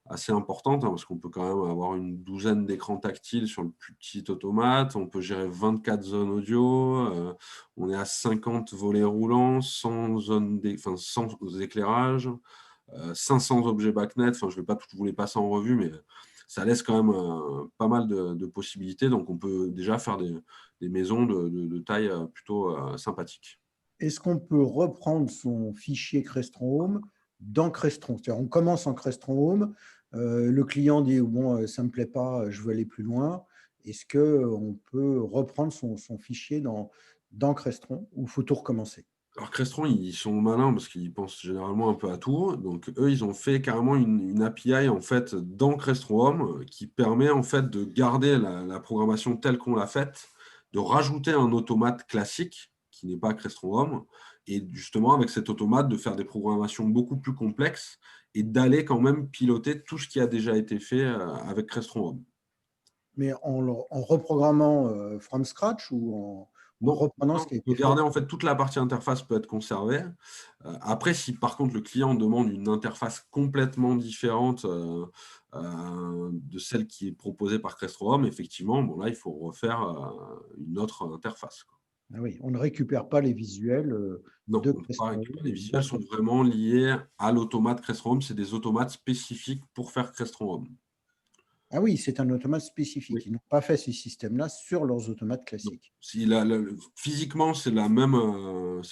assez importantes, parce qu'on peut quand même avoir une douzaine d'écrans tactiles sur le plus petit automate, on peut gérer 24 zones audio, on est à 50 volets roulants, sans éclairage, 500 objets BACnet. Enfin, je ne vais pas vous les passer en revue, mais ça laisse quand même pas mal de possibilités. Donc, on peut déjà faire des maisons de taille plutôt sympathique. Est-ce qu'on peut reprendre son fichier Crestron Home dans Crestron? C'est-à-dire, on commence en Crestron Home, le client dit bon, ça ne me plaît pas, je veux aller plus loin. Est-ce qu'on peut reprendre son fichier dans Crestron ou il faut tout recommencer? Alors, Crestron, ils sont malins parce qu'ils pensent généralement un peu à tout. Donc, eux, ils ont fait carrément une API en fait, dans Crestron Home qui permet en fait, de garder la programmation telle qu'on l'a faite, de rajouter un automate classique qui n'est pas Crestron Home, et justement, avec cet automate, de faire des programmations beaucoup plus complexes et d'aller quand même piloter tout ce qui a déjà été fait avec Crestron Home. Mais en reprogrammant from scratch ou en reprenant ce qui a été fait? Garder en fait toute la partie interface peut être conservée. Après, si par contre le client demande une interface complètement différente de celle qui est proposée par Crestron Home, effectivement, bon, là, il faut refaire une autre interface. Ah oui, on ne récupère pas les visuels non, de Crestron Home. Les visuels sont Home. vraiment liés à l'automate Crestron Home. C'est des automates spécifiques pour faire Crestron Home. Ah oui, c'est un automate spécifique. Oui. Ils n'ont pas fait ce système-là sur leurs automates classiques. Physiquement, c'est le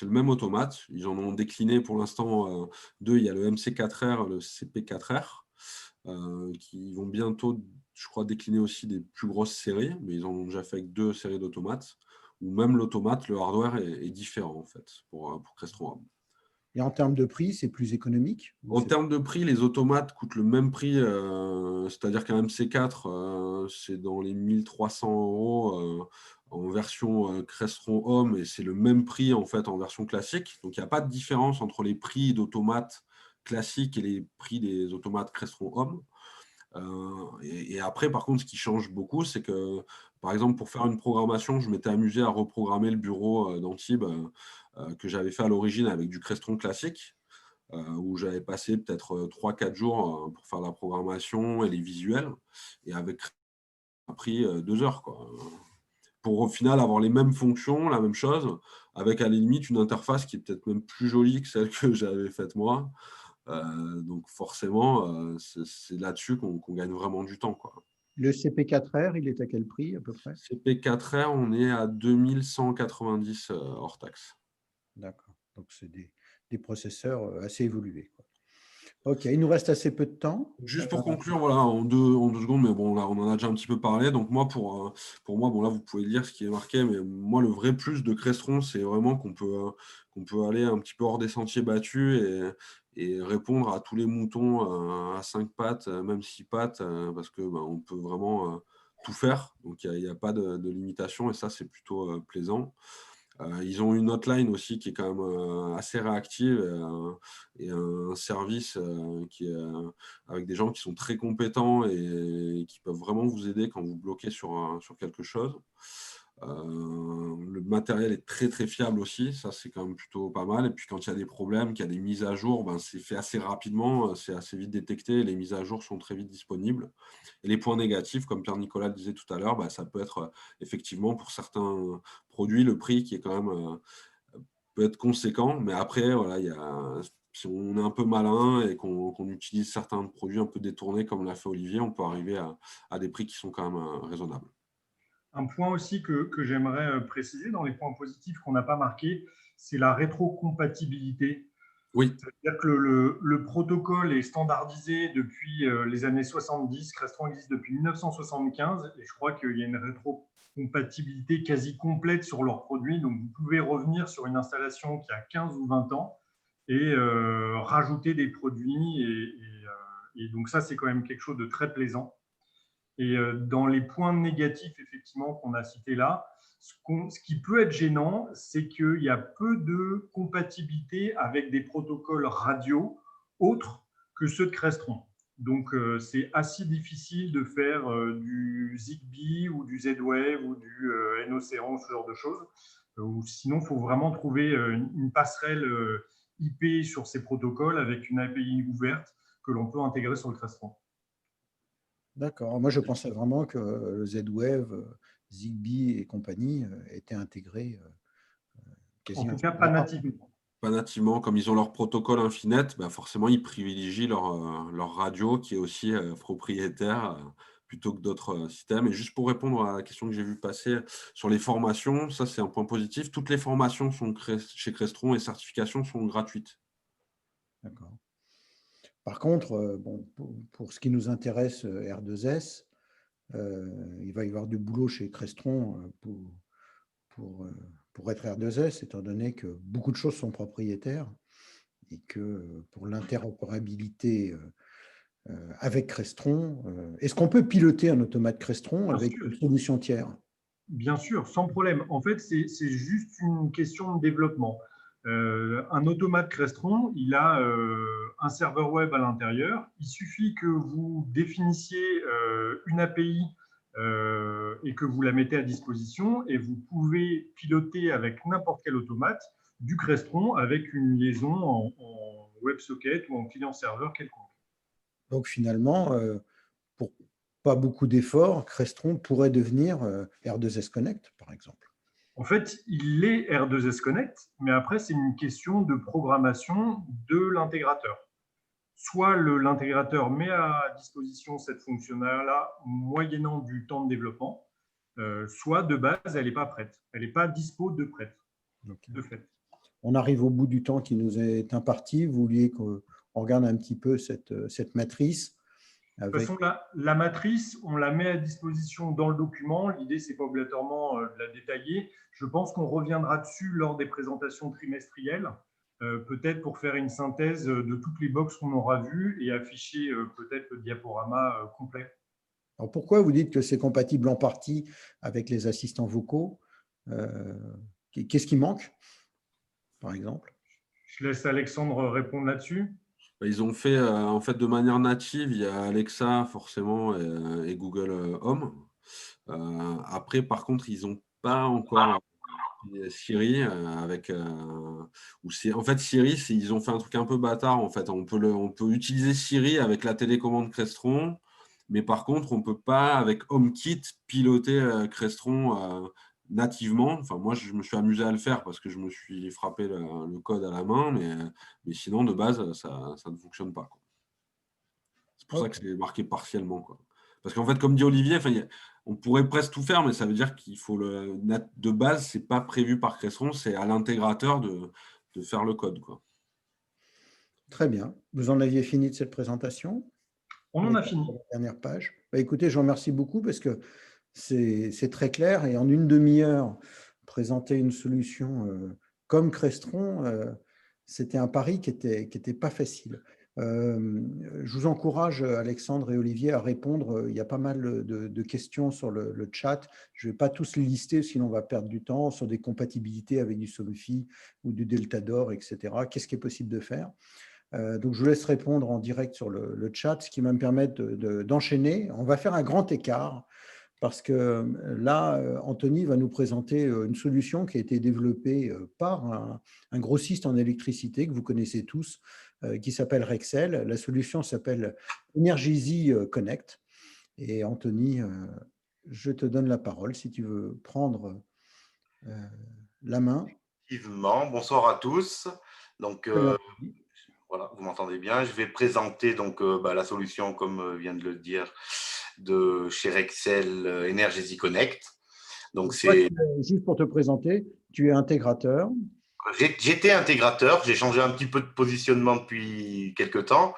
même automate. Ils en ont décliné pour l'instant deux. Il y a le MC4R, le CP4R, qui vont bientôt, je crois, décliner aussi des plus grosses séries, mais ils en ont déjà fait avec 2 séries d'automates, où même l'automate, le hardware est différent en fait pour Crestron Home. Et en termes de prix, c'est plus économique? En termes de prix, les automates coûtent le même prix, c'est-à-dire qu'un MC4, c'est dans les 1 300 € en version Crestron Home, et c'est le même prix en fait en version classique. Donc, il n'y a pas de différence entre les prix d'automates classiques et les prix des automates Crestron Home. Et après, par contre, ce qui change beaucoup, c'est que, par exemple, pour faire une programmation, je m'étais amusé à reprogrammer le bureau d'Antibes que j'avais fait à l'origine avec du Crestron classique, où j'avais passé peut-être 3-4 jours pour faire la programmation et les visuels, et avec ça a pris 2 heures, quoi, pour au final avoir les mêmes fonctions, la même chose, avec à la limite une interface qui est peut-être même plus jolie que celle que j'avais faite moi. Donc forcément, c'est là-dessus qu'on gagne vraiment du temps, quoi. Le CP4R, il est à quel prix à peu près? CP4R, on est à 2190 hors taxe. D'accord, donc c'est des processeurs assez évolués, quoi. Ok, il nous reste assez peu de temps. Juste pour conclure, voilà, en deux secondes, mais bon, là, on en a déjà un petit peu parlé. Donc moi, pour moi, bon, là, vous pouvez lire ce qui est marqué, mais moi, le vrai plus de Crestron, c'est vraiment qu'on peut aller un petit peu hors des sentiers battus et répondre à tous les moutons à 5 pattes, même 6 pattes, parce que on peut vraiment tout faire. Donc il n'y a pas de limitation, et ça, c'est plutôt plaisant. Ils ont une hotline aussi qui est quand même assez réactive et un service qui est, avec des gens qui sont très compétents et qui peuvent vraiment vous aider quand vous bloquez sur quelque chose. Le matériel est très très fiable aussi, ça c'est quand même plutôt pas mal. Et puis quand il y a des problèmes, qu'il y a des mises à jour, ben, c'est fait assez rapidement, c'est assez vite détecté, les mises à jour sont très vite disponibles. Et les points négatifs, comme Pierre-Nicolas le disait tout à l'heure, ben, ça peut être effectivement pour certains produits le prix qui est quand même peut être conséquent, mais après voilà, si on est un peu malin et qu'on utilise certains produits un peu détournés comme l'a fait Olivier, on peut arriver à des prix qui sont quand même raisonnables. Un point aussi que j'aimerais préciser dans les points positifs qu'on n'a pas marqués, c'est la rétrocompatibilité. Oui. C'est-à-dire que le protocole est standardisé depuis les années 70, Crestron existe depuis 1975, et je crois qu'il y a une rétrocompatibilité quasi complète sur leurs produits. Donc, vous pouvez revenir sur une installation qui a 15 ou 20 ans et rajouter des produits. Et donc, ça, c'est quand même quelque chose de très plaisant. Et dans les points négatifs, effectivement, qu'on a cités là, ce qui peut être gênant, c'est qu'il y a peu de compatibilité avec des protocoles radio autres que ceux de Crestron. Donc, c'est assez difficile de faire du Zigbee ou du Z-Wave ou du N-Océan, ce genre de choses. Ou sinon, il faut vraiment trouver une passerelle IP sur ces protocoles avec une API ouverte que l'on peut intégrer sur le Crestron. D'accord. Moi, je pensais vraiment que le Z-Wave, Zigbee et compagnie étaient intégrés En tout cas, pas nativement. Pas nativement, comme ils ont leur protocole Infinet, bah forcément, ils privilégient leur radio qui est aussi propriétaire plutôt que d'autres systèmes. Et juste pour répondre à la question que j'ai vue passer sur les formations, ça, c'est un point positif. Toutes les formations chez Crestron et certifications sont gratuites. D'accord. Par contre, bon, pour ce qui nous intéresse, R2S, il va y avoir du boulot chez Crestron pour être R2S, étant donné que beaucoup de choses sont propriétaires et que pour l'interopérabilité avec Crestron, est-ce qu'on peut piloter un automate Crestron avec une solution tiers? Bien sûr, sans problème. En fait, c'est juste une question de développement. Un automate Crestron, il a un serveur web à l'intérieur. Il suffit que vous définissiez une API et que vous la mettez à disposition et vous pouvez piloter avec n'importe quel automate du Crestron avec une liaison en WebSocket ou en client-serveur quelconque. Donc finalement, pour pas beaucoup d'efforts, Crestron pourrait devenir R2S Connect, par exemple. En fait, il est R2S Connect, mais après, c'est une question de programmation de l'intégrateur. Soit l'intégrateur met à disposition cette fonction-là moyennant du temps de développement, soit de base, elle n'est pas prête. Elle n'est pas dispo de prête, de fait. On arrive au bout du temps qui nous est imparti. Vous vouliez qu'on regarde un petit peu cette matrice. De toute façon, la matrice, on la met à disposition dans le document. L'idée, ce n'est pas obligatoirement de la détailler. Je pense qu'on reviendra dessus lors des présentations trimestrielles, peut-être pour faire une synthèse de toutes les boxes qu'on aura vues et afficher peut-être le diaporama complet. Alors pourquoi vous dites que c'est compatible en partie avec les assistants vocaux? Qu'est-ce qui manque, par exemple? Je laisse Alexandre répondre là-dessus. Ils ont fait, en fait, de manière native, il y a Alexa forcément et Google Home. Après, par contre, ils n'ont pas encore Siri avec. En fait, Siri, ils ont fait un truc un peu bâtard. En fait, on peut utiliser Siri avec la télécommande Crestron, mais par contre, on ne peut pas avec HomeKit piloter Crestron nativement. Enfin, moi, je me suis amusé à le faire parce que je me suis frappé le code à la main, mais sinon, de base, ça ne fonctionne pas, quoi. C'est pour ça que c'est marqué partiellement, quoi. Parce qu'en fait, comme dit Olivier, on pourrait presque tout faire, mais ça veut dire qu'il faut de base, c'est pas prévu par Crestron, c'est à l'intégrateur de faire le code, quoi. Très bien. Vous en aviez fini de cette présentation? On en a fini. La dernière page. Écoutez, je vous remercie beaucoup parce que c'est très clair et en une demi-heure, présenter une solution comme Crestron, c'était un pari qui était pas facile. Je vous encourage, Alexandre et Olivier, à répondre. Il y a pas mal de questions sur le chat. Je ne vais pas tous les lister, sinon on va perdre du temps sur des compatibilités avec du Solfi ou du Deltador, etc. Qu'est-ce qui est possible de faire? Donc, je vous laisse répondre en direct sur le chat, ce qui va me permettre d'enchaîner. On va faire un grand écart parce que là, Anthony va nous présenter une solution qui a été développée par un grossiste en électricité que vous connaissez tous, qui s'appelle Rexel. La solution s'appelle Energeasy Connect. Et Anthony, je te donne la parole si tu veux prendre la main. Effectivement, bonsoir à tous. Donc, voilà, vous m'entendez bien. Je vais présenter donc, la solution, comme vient de le dire, de chez Rexel Energeasy Connect. Donc, c'est… Juste pour te présenter, tu es intégrateur. J'étais intégrateur, j'ai changé un petit peu de positionnement depuis quelques temps.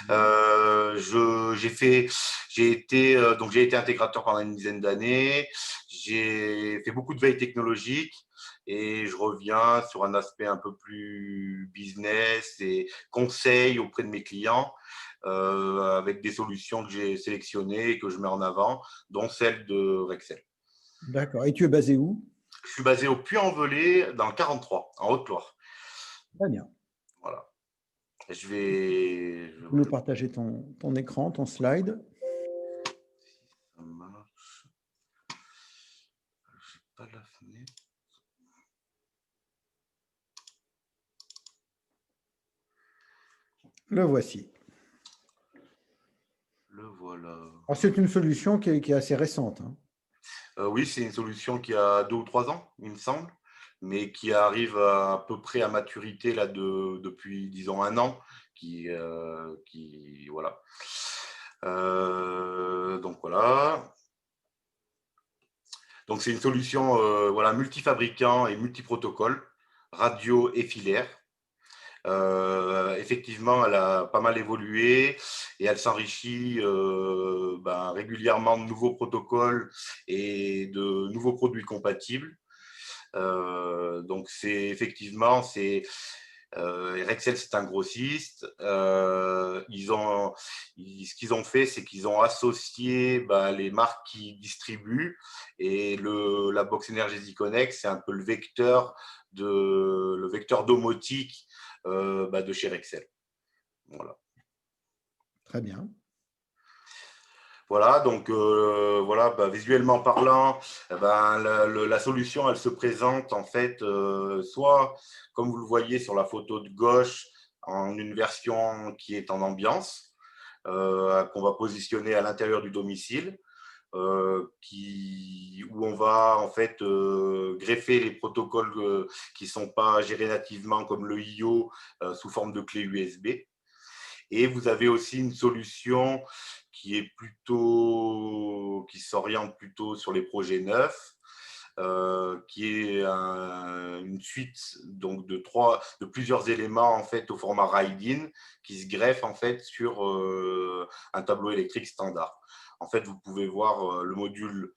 J'ai été intégrateur pendant une dizaine d'années. J'ai fait beaucoup de veille technologique et je reviens sur un aspect un peu plus business et conseil auprès de mes clients avec des solutions que j'ai sélectionnées et que je mets en avant, dont celle de Rexel. D'accord. Et tu es basé où? Je suis basé au Puy-en-Velay, dans le 43, en Haute-Loire. Très bien. Voilà. Je vais nous partager ton écran, ton slide. Ça marche. Je n'ai pas la fenêtre. Le voici. Le voilà. C'est une solution qui est assez récente. Hein. Oui, c'est une solution qui a 2 ou 3 ans, il me semble, mais qui arrive à peu près à maturité là, depuis, disons, 1 an. Voilà. Donc, voilà. Donc, c'est une solution multifabricant et multiprotocole, radio et filaire. Effectivement, elle a pas mal évolué et elle s'enrichit régulièrement de nouveaux protocoles et de nouveaux produits compatibles. Donc, Rexel, c'est un grossiste. Ce qu'ils ont fait, c'est qu'ils ont associé les marques qui distribuent et la box Energeasy Connect, c'est un peu le vecteur domotique de chez Rexel. Voilà. Très bien. Voilà, donc visuellement parlant, la solution, elle se présente en fait soit, comme vous le voyez sur la photo de gauche, en une version qui est en ambiance, qu'on va positionner à l'intérieur du domicile, où on va en fait greffer les protocoles qui ne sont pas gérés nativement, comme le IO, sous forme de clé USB. Et vous avez aussi une solution qui s'oriente plutôt sur les projets neufs, qui est une suite donc de plusieurs éléments en fait au format ride-in qui se greffent en fait sur un tableau électrique standard. En fait, vous pouvez voir le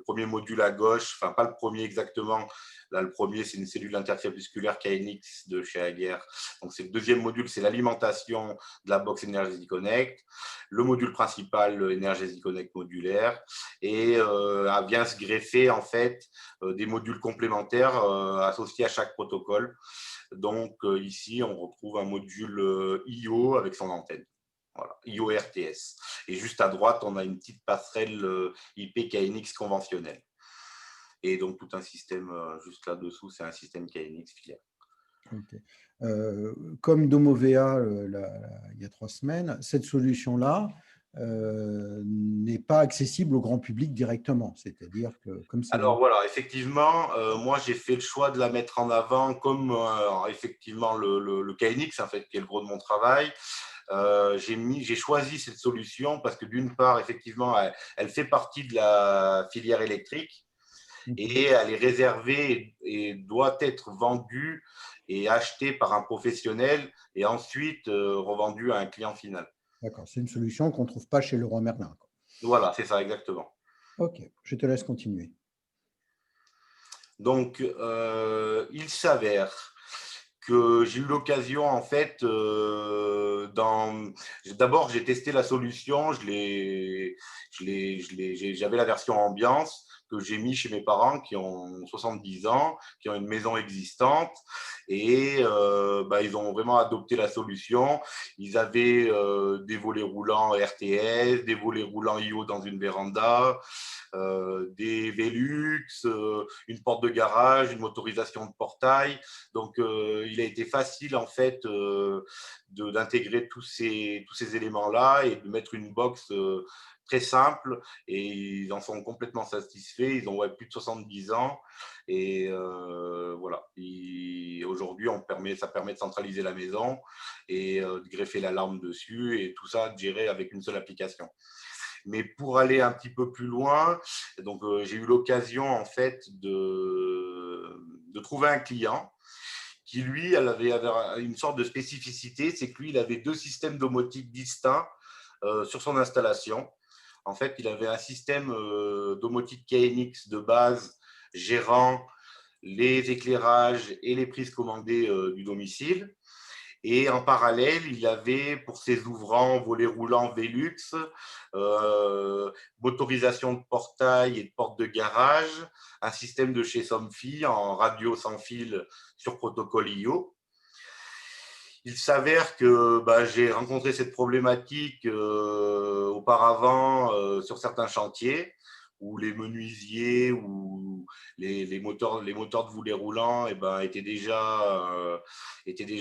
premier module à gauche, enfin pas le premier exactement. Là, le premier, c'est une cellule intercrépusculaire KNX de chez Aguerre. Donc, c'est le deuxième module, c'est l'alimentation de la box Energeasy Connect. Le module principal, Energeasy Connect modulaire. Et vient se greffer, en fait, des modules complémentaires associés à chaque protocole. Donc, ici, on retrouve un module IO avec son antenne. Voilà, IO RTS. Et juste à droite, on a une petite passerelle IP KNX conventionnelle. Et donc, tout un système juste là-dessous, c'est un système KNX filaire. Okay. Comme Domovea il y a 3 semaines, cette solution-là n'est pas accessible au grand public directement. C'est-à-dire que comme c'est… Alors voilà, effectivement, moi j'ai fait le choix de la mettre en avant comme effectivement le KNX, en fait, qui est le gros de mon travail. J'ai choisi cette solution parce que d'une part, effectivement, elle fait partie de la filière électrique et elle est réservée et doit être vendue et achetée par un professionnel et ensuite revendue à un client final. D'accord, c'est une solution qu'on ne trouve pas chez Leroy Merlin. Voilà, c'est ça, exactement. Ok, je te laisse continuer. Donc, il s'avère j'ai eu l'occasion, en fait, d'abord, j'ai testé la solution, j'avais la version ambiance que j'ai mis chez mes parents qui ont 70 ans, qui ont une maison existante, et ils ont vraiment adopté la solution. Ils avaient des volets roulants RTS, des volets roulants IO dans une véranda, des Velux, une porte de garage, une motorisation de portail. Donc, il a été facile, en fait, d'intégrer tous ces éléments-là et de mettre une box très simple, et ils en sont complètement satisfaits. Ils ont plus de 70 ans, et voilà. Aujourd'hui, ça permet de centraliser la maison et de greffer l'alarme dessus, et tout ça géré avec une seule application. Mais pour aller un petit peu plus loin, donc j'ai eu l'occasion, en fait, de trouver un client qui, lui, avait une sorte de spécificité, c'est que lui, il avait 2 systèmes domotiques distincts sur son installation. En fait, il avait un système domotique KNX de base gérant les éclairages et les prises commandées du domicile. Et en parallèle, il avait pour ses ouvrants, volets roulants Velux, motorisation de portail et de porte de garage, un système de chez Somfy en radio sans fil sur protocole IO. Il s'avère que j'ai rencontré cette problématique auparavant sur certains chantiers où les menuisiers ou les moteurs de volets roulants étaient déjà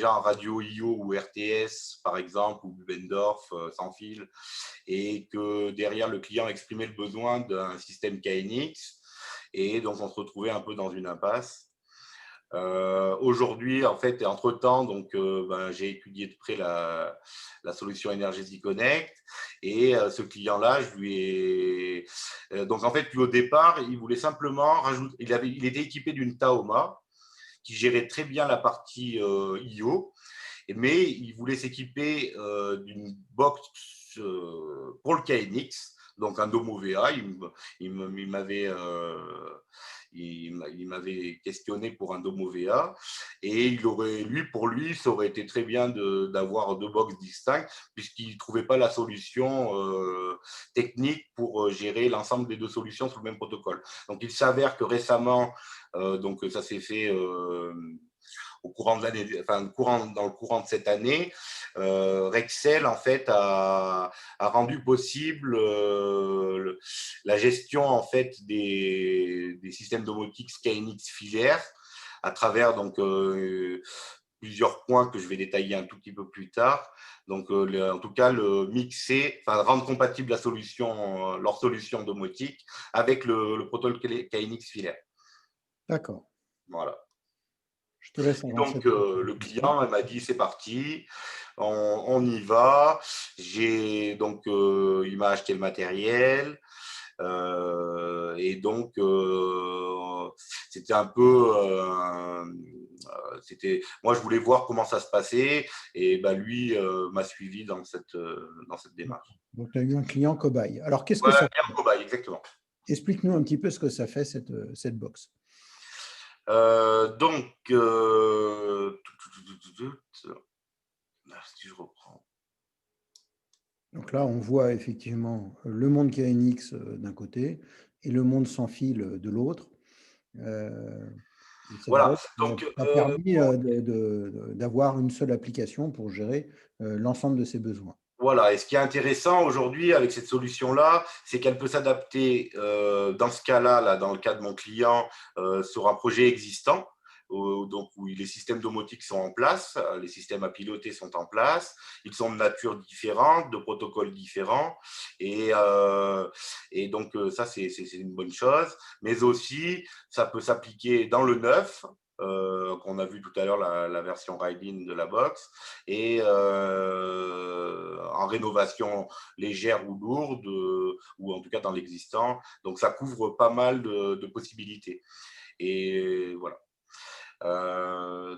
en radio IO ou RTS, par exemple, ou Bubendorf sans fil, et que derrière, le client exprimait le besoin d'un système KNX, et donc on se retrouvait un peu dans une impasse. Aujourd'hui, en fait, entre-temps, j'ai étudié de près la solution Energeasy Connect, et ce client-là, je lui ai… donc, en fait, lui, au départ, il voulait simplement rajouter… Il était équipé d'une Taoma qui gérait très bien la partie IO, mais il voulait s'équiper d'une box pour le KNX, donc un Domo VA. Il m'avait questionné pour un Domo VA, et pour lui, ça aurait été très bien d'avoir 2 box distinctes, puisqu'il ne trouvait pas la solution technique pour gérer l'ensemble des 2 solutions sur le même protocole. Donc, il s'avère que récemment, ça s'est fait au courant de l'année, dans le courant de cette année, Rexel, en fait, a rendu possible la gestion, en fait, des systèmes domotiques KNX filaires à travers plusieurs points que je vais détailler un tout petit peu plus tard. Donc, en tout cas, rendre compatible leur solution domotique avec le protocole KNX filaire. D'accord. Voilà. Je te laisse avancer. Donc, le client m'a dit, c'est parti, on y va. Il m'a acheté le matériel. Et donc, c'était un peu… moi, je voulais voir comment ça se passait, et lui m'a suivi dans cette démarche. Donc, tu as eu un client cobaye. Alors, qu'est-ce que Voilà, ça fait? un cobaye, exactement. Explique-nous un petit peu ce que ça fait, cette box. Si je reprends. Donc là, on voit effectivement le monde KNX d'un côté et le monde sans fil de l'autre. Voilà. Donc, ça a permis d'avoir une seule application pour gérer l'ensemble de ses besoins. Voilà, et ce qui est intéressant aujourd'hui avec cette solution-là, c'est qu'elle peut s'adapter dans ce cas-là, dans le cas de mon client, sur un projet existant, où les systèmes domotiques sont en place, les systèmes à piloter sont en place, ils sont de nature différente, de protocoles différents, et donc ça, c'est une bonne chose, mais aussi, ça peut s'appliquer dans le neuf, qu'on a vu tout à l'heure, la version Ride-in de la box, et en rénovation légère ou lourde, ou en tout cas dans l'existant. Donc, ça couvre pas mal de possibilités. Et voilà.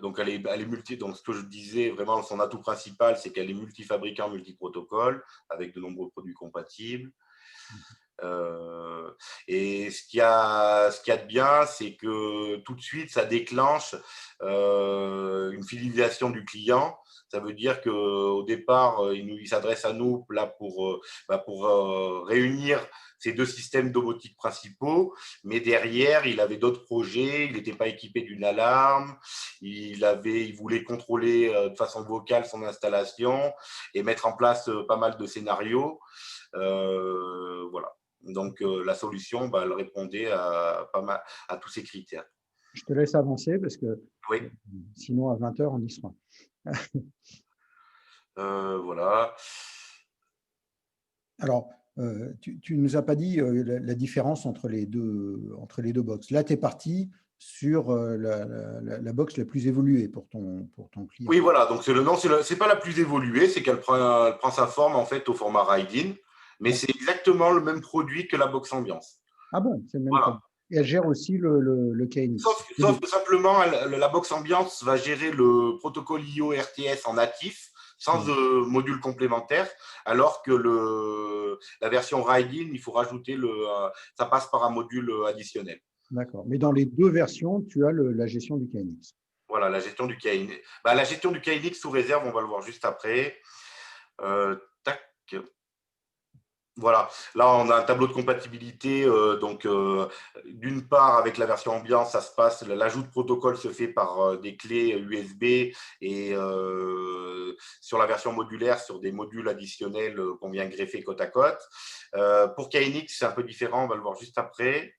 Donc, elle est multi. Donc, ce que je disais, vraiment, son atout principal, c'est qu'elle est multifabricant, multiprotocole, avec de nombreux produits compatibles. Et ce qu'il y a de bien, c'est que tout de suite, ça déclenche une fidélisation du client. Ça veut dire qu'au départ, il s'adresse à nous là pour réunir ces deux systèmes domotiques principaux, mais derrière, il avait d'autres projets, il n'était pas équipé d'une alarme, il voulait contrôler de façon vocale son installation et mettre en place pas mal de scénarios. Voilà. Donc, la solution, elle répondait à tous ces critères. Je te laisse avancer parce que oui. Sinon, à 20h, on y sera. Voilà. Alors, tu ne nous as pas dit la différence entre les deux box. Là, tu es parti sur la box la plus évoluée pour ton client. Oui, voilà. Donc, c'est pas la plus évoluée, c'est qu'elle prend sa forme en fait au format Ride-in, mais c'est exactement le même produit que la box ambiance. Ah bon, c'est le même produit. Et elle gère aussi le KNX. Sauf que simplement, la box ambiance va gérer le protocole IO RTS en natif, sans module complémentaire, alors que la version Ride-in, il faut rajouter ça passe par un module additionnel. D'accord. Mais dans les deux versions, tu as la gestion du KNX. Voilà, la gestion du KNX. La gestion du KNX sous réserve, on va le voir juste après. Tac. Voilà, là on a un tableau de compatibilité. D'une part, avec la version ambiance, ça se passe, l'ajout de protocole se fait par des clés USB et sur la version modulaire, sur des modules additionnels qu'on vient greffer côte à côte. Pour KNX, c'est un peu différent, on va le voir juste après.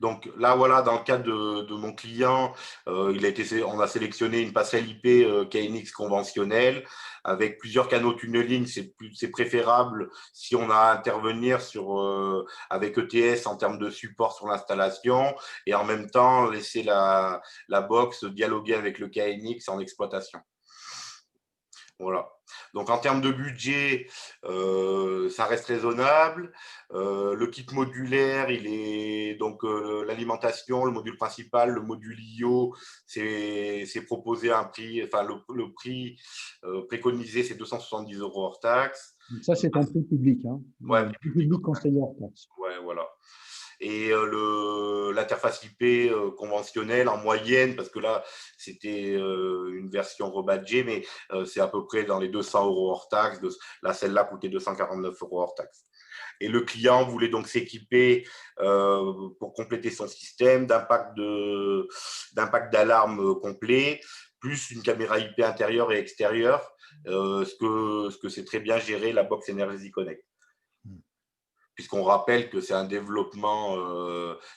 Donc là, voilà, dans le cas de mon client, on a sélectionné une passerelle IP KNX conventionnelle avec plusieurs canaux tunneling. C'est préférable si on a à intervenir avec ETS en termes de support sur l'installation et en même temps laisser la box dialoguer avec le KNX en exploitation. Voilà. Donc, en termes de budget, ça reste raisonnable. Le kit modulaire, il est donc l'alimentation, le module principal, le module IO, c'est proposé à un prix, enfin le prix préconisé, c'est 270 € hors taxe. Donc ça, c'est ton prix public. Hein. Ouais, le prix public conseillé hors taxe. Ouais, voilà. Et l'interface IP conventionnelle en moyenne, parce que là, c'était une version rebadgée, mais c'est à peu près dans les 200 € hors taxe. Là, celle-là coûtait 249 € hors taxe. Et le client voulait donc s'équiper pour compléter son système d'un pack d'alarme complet, plus une caméra IP intérieure et extérieure, ce que c'est très bien géré la box Energy Connect. Puisqu'on rappelle que c'est un développement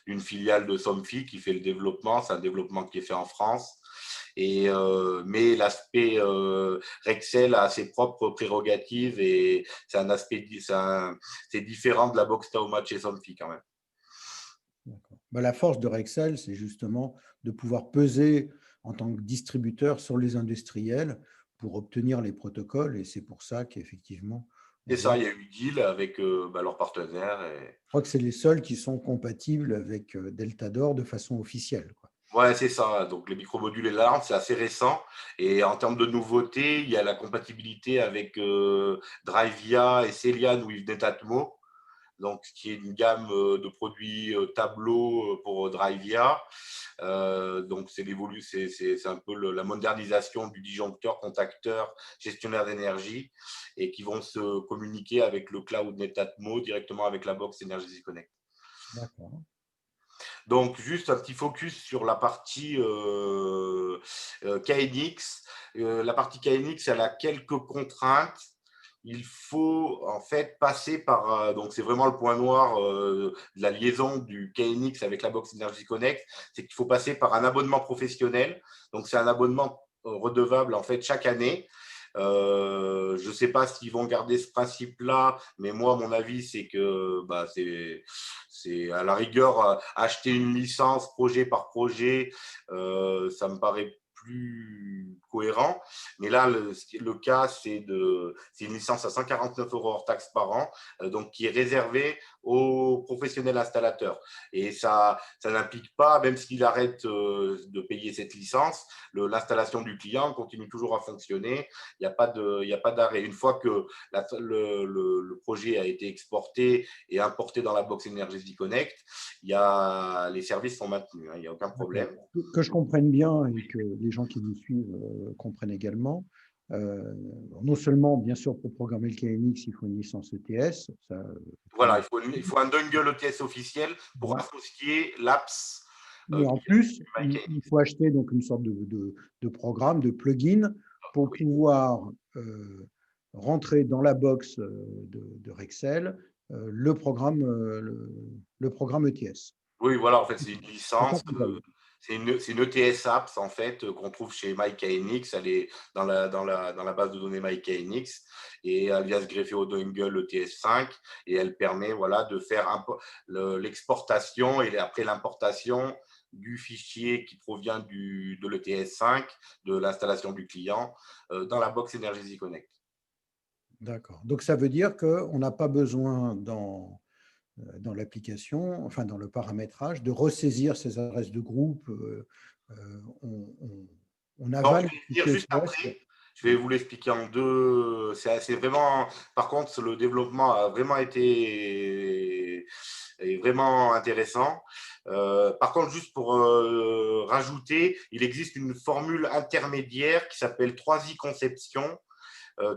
d'une filiale de Somfy qui fait le développement. C'est un développement qui est fait en France. Mais l'aspect Rexel a ses propres prérogatives et c'est un aspect c'est différent de la box Taoma chez Somfy quand même. La force de Rexel, c'est justement de pouvoir peser en tant que distributeur sur les industriels pour obtenir les protocoles. Et c'est pour ça qu'effectivement… Et ça, il y a eu deal avec leurs partenaires. Je crois que c'est les seuls qui sont compatibles avec Deltador de façon officielle. Ouais, c'est ça. Donc, les micromodules et l'alarme, c'est assez récent. Et en termes de nouveautés, il y a la compatibilité avec Drivia et Celian with Netatmo, donc qui est une gamme de produits tableau pour Drivia. Donc, c'est un peu la modernisation du disjoncteur, contacteur, gestionnaire d'énergie et qui vont se communiquer avec le cloud Netatmo directement avec la box Energy Connect. D'accord. Donc, juste un petit focus sur la partie KNX. La partie KNX, elle a quelques contraintes. Il faut en fait passer par, donc c'est vraiment le point noir de la liaison du KNX avec la box Energy Connect, c'est qu'il faut passer par un abonnement professionnel. Donc, c'est un abonnement redevable en fait chaque année. Je ne sais pas s'ils vont garder ce principe-là, mais moi, mon avis, c'est que c'est à la rigueur acheter une licence projet par projet, ça me paraît plus cohérent. Mais là, le cas, c'est une licence à 149 € hors taxe par an, donc qui est réservée au professionnel installateur. Et ça n'implique pas, même s'il arrête de payer cette licence, l'installation du client continue toujours à fonctionner. Il n'y a pas d'arrêt. Une fois que le projet a été exporté et importé dans la box Energy Connect, les services sont maintenus. Il n'y a aucun problème. Que je comprenne bien et que les gens qui nous suivent comprennent également. Non seulement, bien sûr, pour programmer le KNX, il faut une licence ETS. Voilà, il faut un dongle ETS officiel pour associer l'apps. Mais en plus, il faut acheter donc une sorte de programme, de plugin, pour pouvoir rentrer dans la box de Rexel le programme ETS. Oui, voilà, en fait, c'est une licence. C'est une ETS Apps en fait qu'on trouve chez MyKNX. Elle est dans la base de données MyKNX et elle vient se greffer au dongle ETS5 et elle permet de faire l'exportation et après l'importation du fichier qui provient de l'ETS5, de l'installation du client, dans la box Energy Connect. D'accord. Donc, ça veut dire qu'on n'a pas besoin dans l'application, enfin dans le paramétrage, de ressaisir ces adresses de groupe. On avale. Je vais vous l'expliquer en deux. C'est vraiment. Par contre, le développement a vraiment est vraiment intéressant. Par contre, juste pour rajouter, il existe une formule intermédiaire qui s'appelle 3i Conception,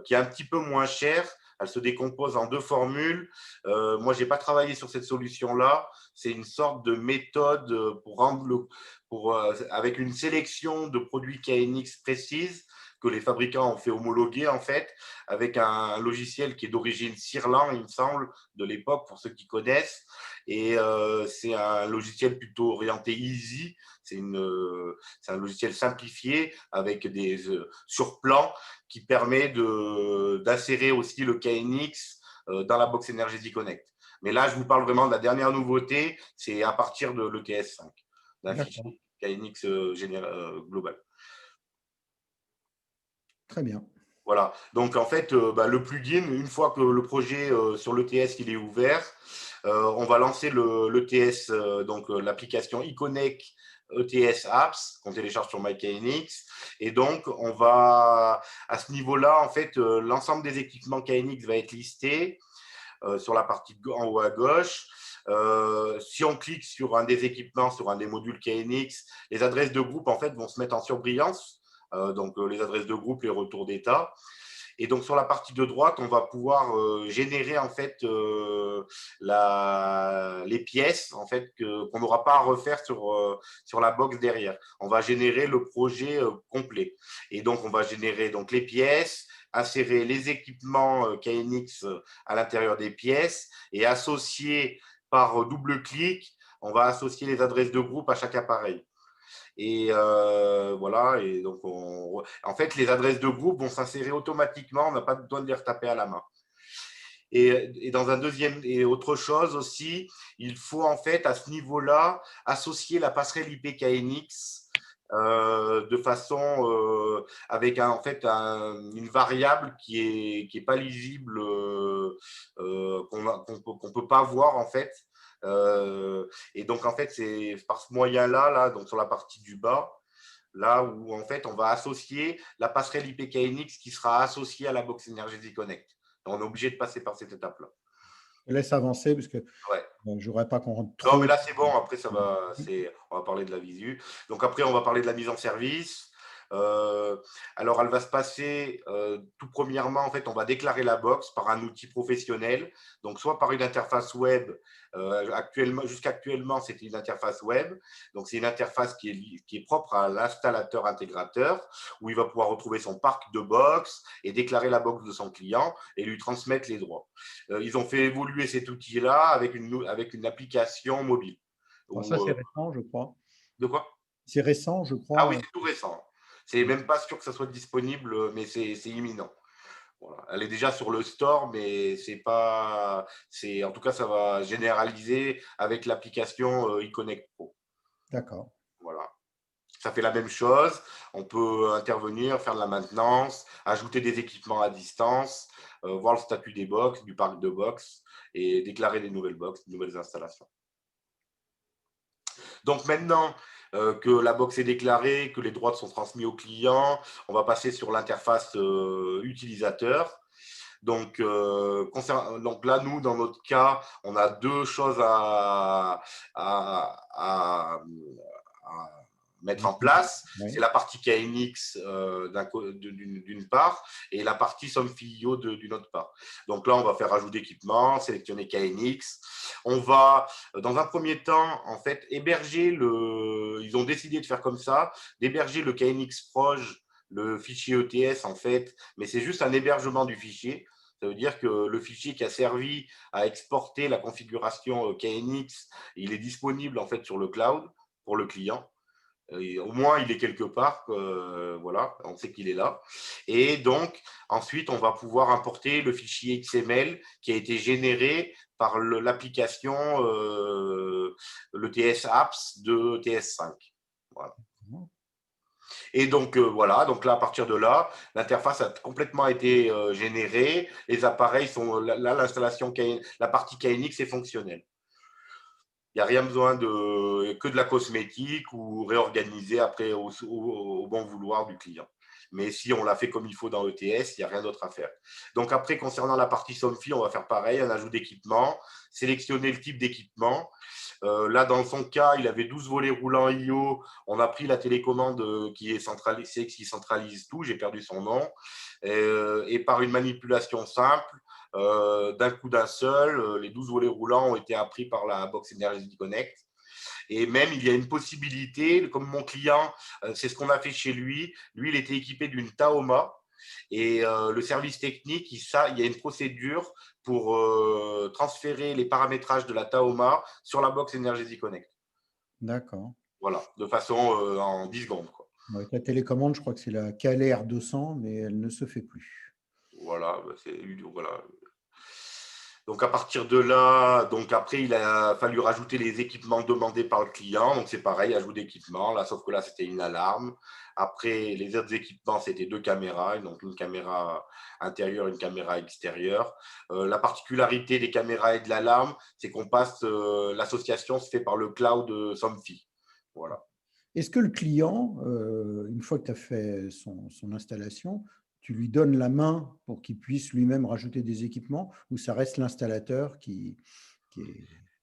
qui est un petit peu moins chère. Elle se décompose en deux formules. Moi, je n'ai pas travaillé sur cette solution-là. C'est une sorte de méthode avec une sélection de produits KNX précise que les fabricants ont fait homologuer, en fait, avec un logiciel qui est d'origine Sirlan, il me semble, de l'époque, pour ceux qui connaissent. Et c'est un logiciel plutôt orienté easy. C'est un logiciel simplifié avec des surplans qui permet d'insérer aussi le KNX dans la box Energy Connect. Mais là, je vous parle vraiment de la dernière nouveauté, c'est à partir de l'ETS5, d'un fichier KNX global. Très bien. Voilà. Donc, en fait, le plugin, une fois que le projet sur l'ETS il est ouvert, on va lancer l'ETS, donc l'application iConnect ETS Apps qu'on télécharge sur MyKNX. Et donc, on va, à ce niveau-là, en fait, l'ensemble des équipements KNX va être listé sur la partie en haut à gauche. Si on clique sur un des équipements, sur un des modules KNX, les adresses de groupe, en fait, vont se mettre en surbrillance. Donc, les adresses de groupe, les retours d'état. Et donc, sur la partie de droite, on va pouvoir générer en fait les pièces en fait, qu'on n'aura pas à refaire sur la box derrière. On va générer le projet complet. Et donc, on va générer donc, les pièces, insérer les équipements KNX à l'intérieur des pièces et associer par double clic, on va associer les adresses de groupe à chaque appareil. Et voilà, et donc en fait, les adresses de groupe vont s'insérer automatiquement, on n'a pas besoin de les retaper à la main. Et dans un deuxième, et autre chose aussi, il faut en fait à ce niveau-là associer la passerelle IP KNX de façon avec en fait une variable qui est pas lisible, qu'on peut pas voir en fait. Et donc, en fait, c'est par ce moyen-là, donc sur la partie du bas, là où, en fait, on va associer la passerelle IP KNX qui sera associée à la box Energy Connect. Donc, on est obligé de passer par cette étape-là. Je laisse avancer parce que je ne voudrais pas qu'on rentre trop… Non, mais là, c'est bon. Après, on va parler de la visu. Donc, après, on va parler de la mise en service. Alors, elle va se passer tout premièrement, en fait, on va déclarer la box par un outil professionnel, donc soit par une interface web. Jusqu'actuellement, c'était une interface web. Donc, c'est une interface qui est propre à l'installateur intégrateur, où il va pouvoir retrouver son parc de box et déclarer la box de son client et lui transmettre les droits. Ils ont fait évoluer cet outil-là avec une application mobile. Ça, c'est récent, je crois. De quoi? C'est récent, je crois. Ah oui, c'est tout récent. C'est même pas sûr que ça soit disponible, mais c'est imminent. Voilà. Elle est déjà sur le store, mais c'est pas. En tout cas, ça va généraliser avec l'application iConnect Pro. D'accord. Voilà. Ça fait la même chose. On peut intervenir, faire de la maintenance, ajouter des équipements à distance, voir le statut des box, du parc de box et déclarer des nouvelles box, des nouvelles installations. Donc maintenant que la box est déclarée, que les droits sont transmis au client, on va passer sur l'interface utilisateur. Donc là, nous, dans notre cas, on a deux choses à mettre en place. Oui. C'est la partie KNX d'une part et la partie SOMFIO d'une autre part. Donc là, on va faire ajout d'équipement, sélectionner KNX. On va, dans un premier temps, en fait, héberger ils ont décidé de faire comme ça, d'héberger le KNX Proj, le fichier ETS, en fait, mais c'est juste un hébergement du fichier. Ça veut dire que le fichier qui a servi à exporter la configuration KNX, il est disponible en fait sur le cloud pour le client. Et au moins, il est quelque part, voilà, on sait qu'il est là. Et donc, ensuite, on va pouvoir importer le fichier XML qui a été généré par l'application l'ETS Apps de TS5. Voilà. Et donc, voilà, donc là, à partir de là, l'interface a complètement été générée. Les appareils sont là, l'installation, la partie KNX est fonctionnelle. Il n'y a rien besoin que de la cosmétique ou réorganiser après au bon vouloir du client. Mais si on l'a fait comme il faut dans ETS, il n'y a rien d'autre à faire. Donc après, concernant la partie SOMFI, on va faire pareil, un ajout d'équipement, sélectionner le type d'équipement. Là, dans son cas, il avait 12 volets roulants IO. On a pris la télécommande qui centralise tout, j'ai perdu son nom. Et par une manipulation simple, d'un coup d'un seul, les 12 volets roulants ont été appris par la Box Energy Connect. Et même, il y a une possibilité, comme mon client, c'est ce qu'on a fait chez lui. Lui, il était équipé d'une Taoma. Et le service technique, il y a une procédure pour transférer les paramétrages de la Taoma sur la Box Energy Connect. D'accord. Voilà, de façon en 10 secondes. Quoi. Avec la télécommande, je crois que c'est la Calais R200, mais elle ne se fait plus. Voilà, voilà. Donc à partir de là, donc après il a fallu rajouter les équipements demandés par le client. Donc c'est pareil, ajout d'équipement. Là, sauf que là c'était une alarme. Après les autres équipements c'était 2 caméras, donc une caméra intérieure, une caméra extérieure. La particularité des caméras et de l'alarme, c'est qu'on passe l'association se fait par le cloud SOMFI. Voilà. Est-ce que le client, une fois que tu as fait son installation, tu lui donnes la main pour qu'il puisse lui-même rajouter des équipements ou ça reste l'installateur qui est…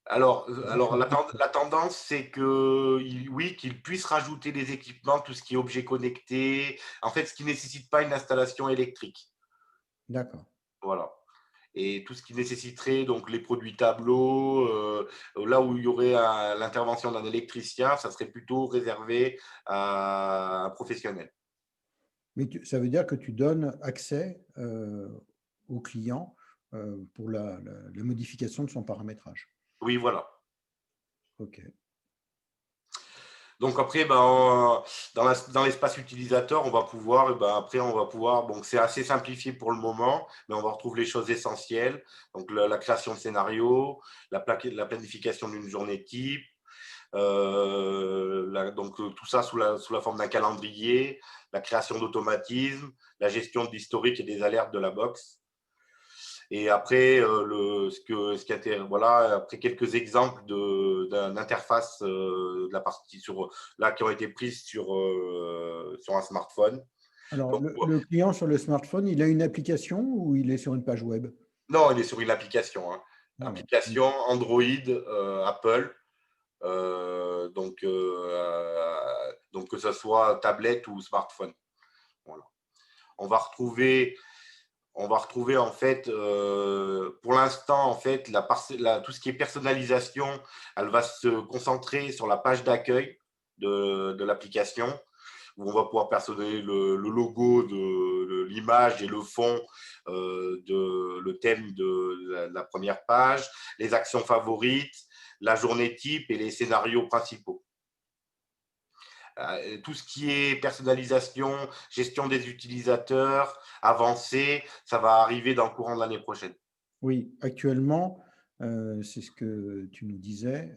Alors la tendance, c'est que oui, qu'il puisse rajouter des équipements, tout ce qui est objet connecté, en fait, ce qui ne nécessite pas une installation électrique. D'accord. Voilà. Et tout ce qui nécessiterait donc les produits tableaux, là où il y aurait l'intervention d'un électricien, ça serait plutôt réservé à un professionnel. Mais ça veut dire que tu donnes accès au client pour la modification de son paramétrage. Oui, voilà. OK. Donc après, dans l'espace utilisateur, on va pouvoir, donc c'est assez simplifié pour le moment, mais on va retrouver les choses essentielles. Donc la création de scénario, la planification d'une journée type, donc tout ça sous la forme d'un calendrier, la création d'automatismes, la gestion de l'historique et des alertes de la box. Et après, après quelques exemples d'interfaces de la partie qui ont été prises sur un smartphone. Alors, Donc, le client sur le smartphone, il a une application ou il est sur une page web? Non, il est sur une application. Hein. Application Android, Apple. Donc que ce soit tablette ou smartphone. Voilà. On va retrouver en fait, pour l'instant, en fait, tout ce qui est personnalisation, elle va se concentrer sur la page d'accueil de l'application, où on va pouvoir personnaliser le logo, de l'image et le fond, le thème de la première page, les actions favorites, la journée type et les scénarios principaux. Tout ce qui est personnalisation, gestion des utilisateurs, avancé, ça va arriver dans le courant de l'année prochaine. Oui, actuellement, c'est ce que tu nous disais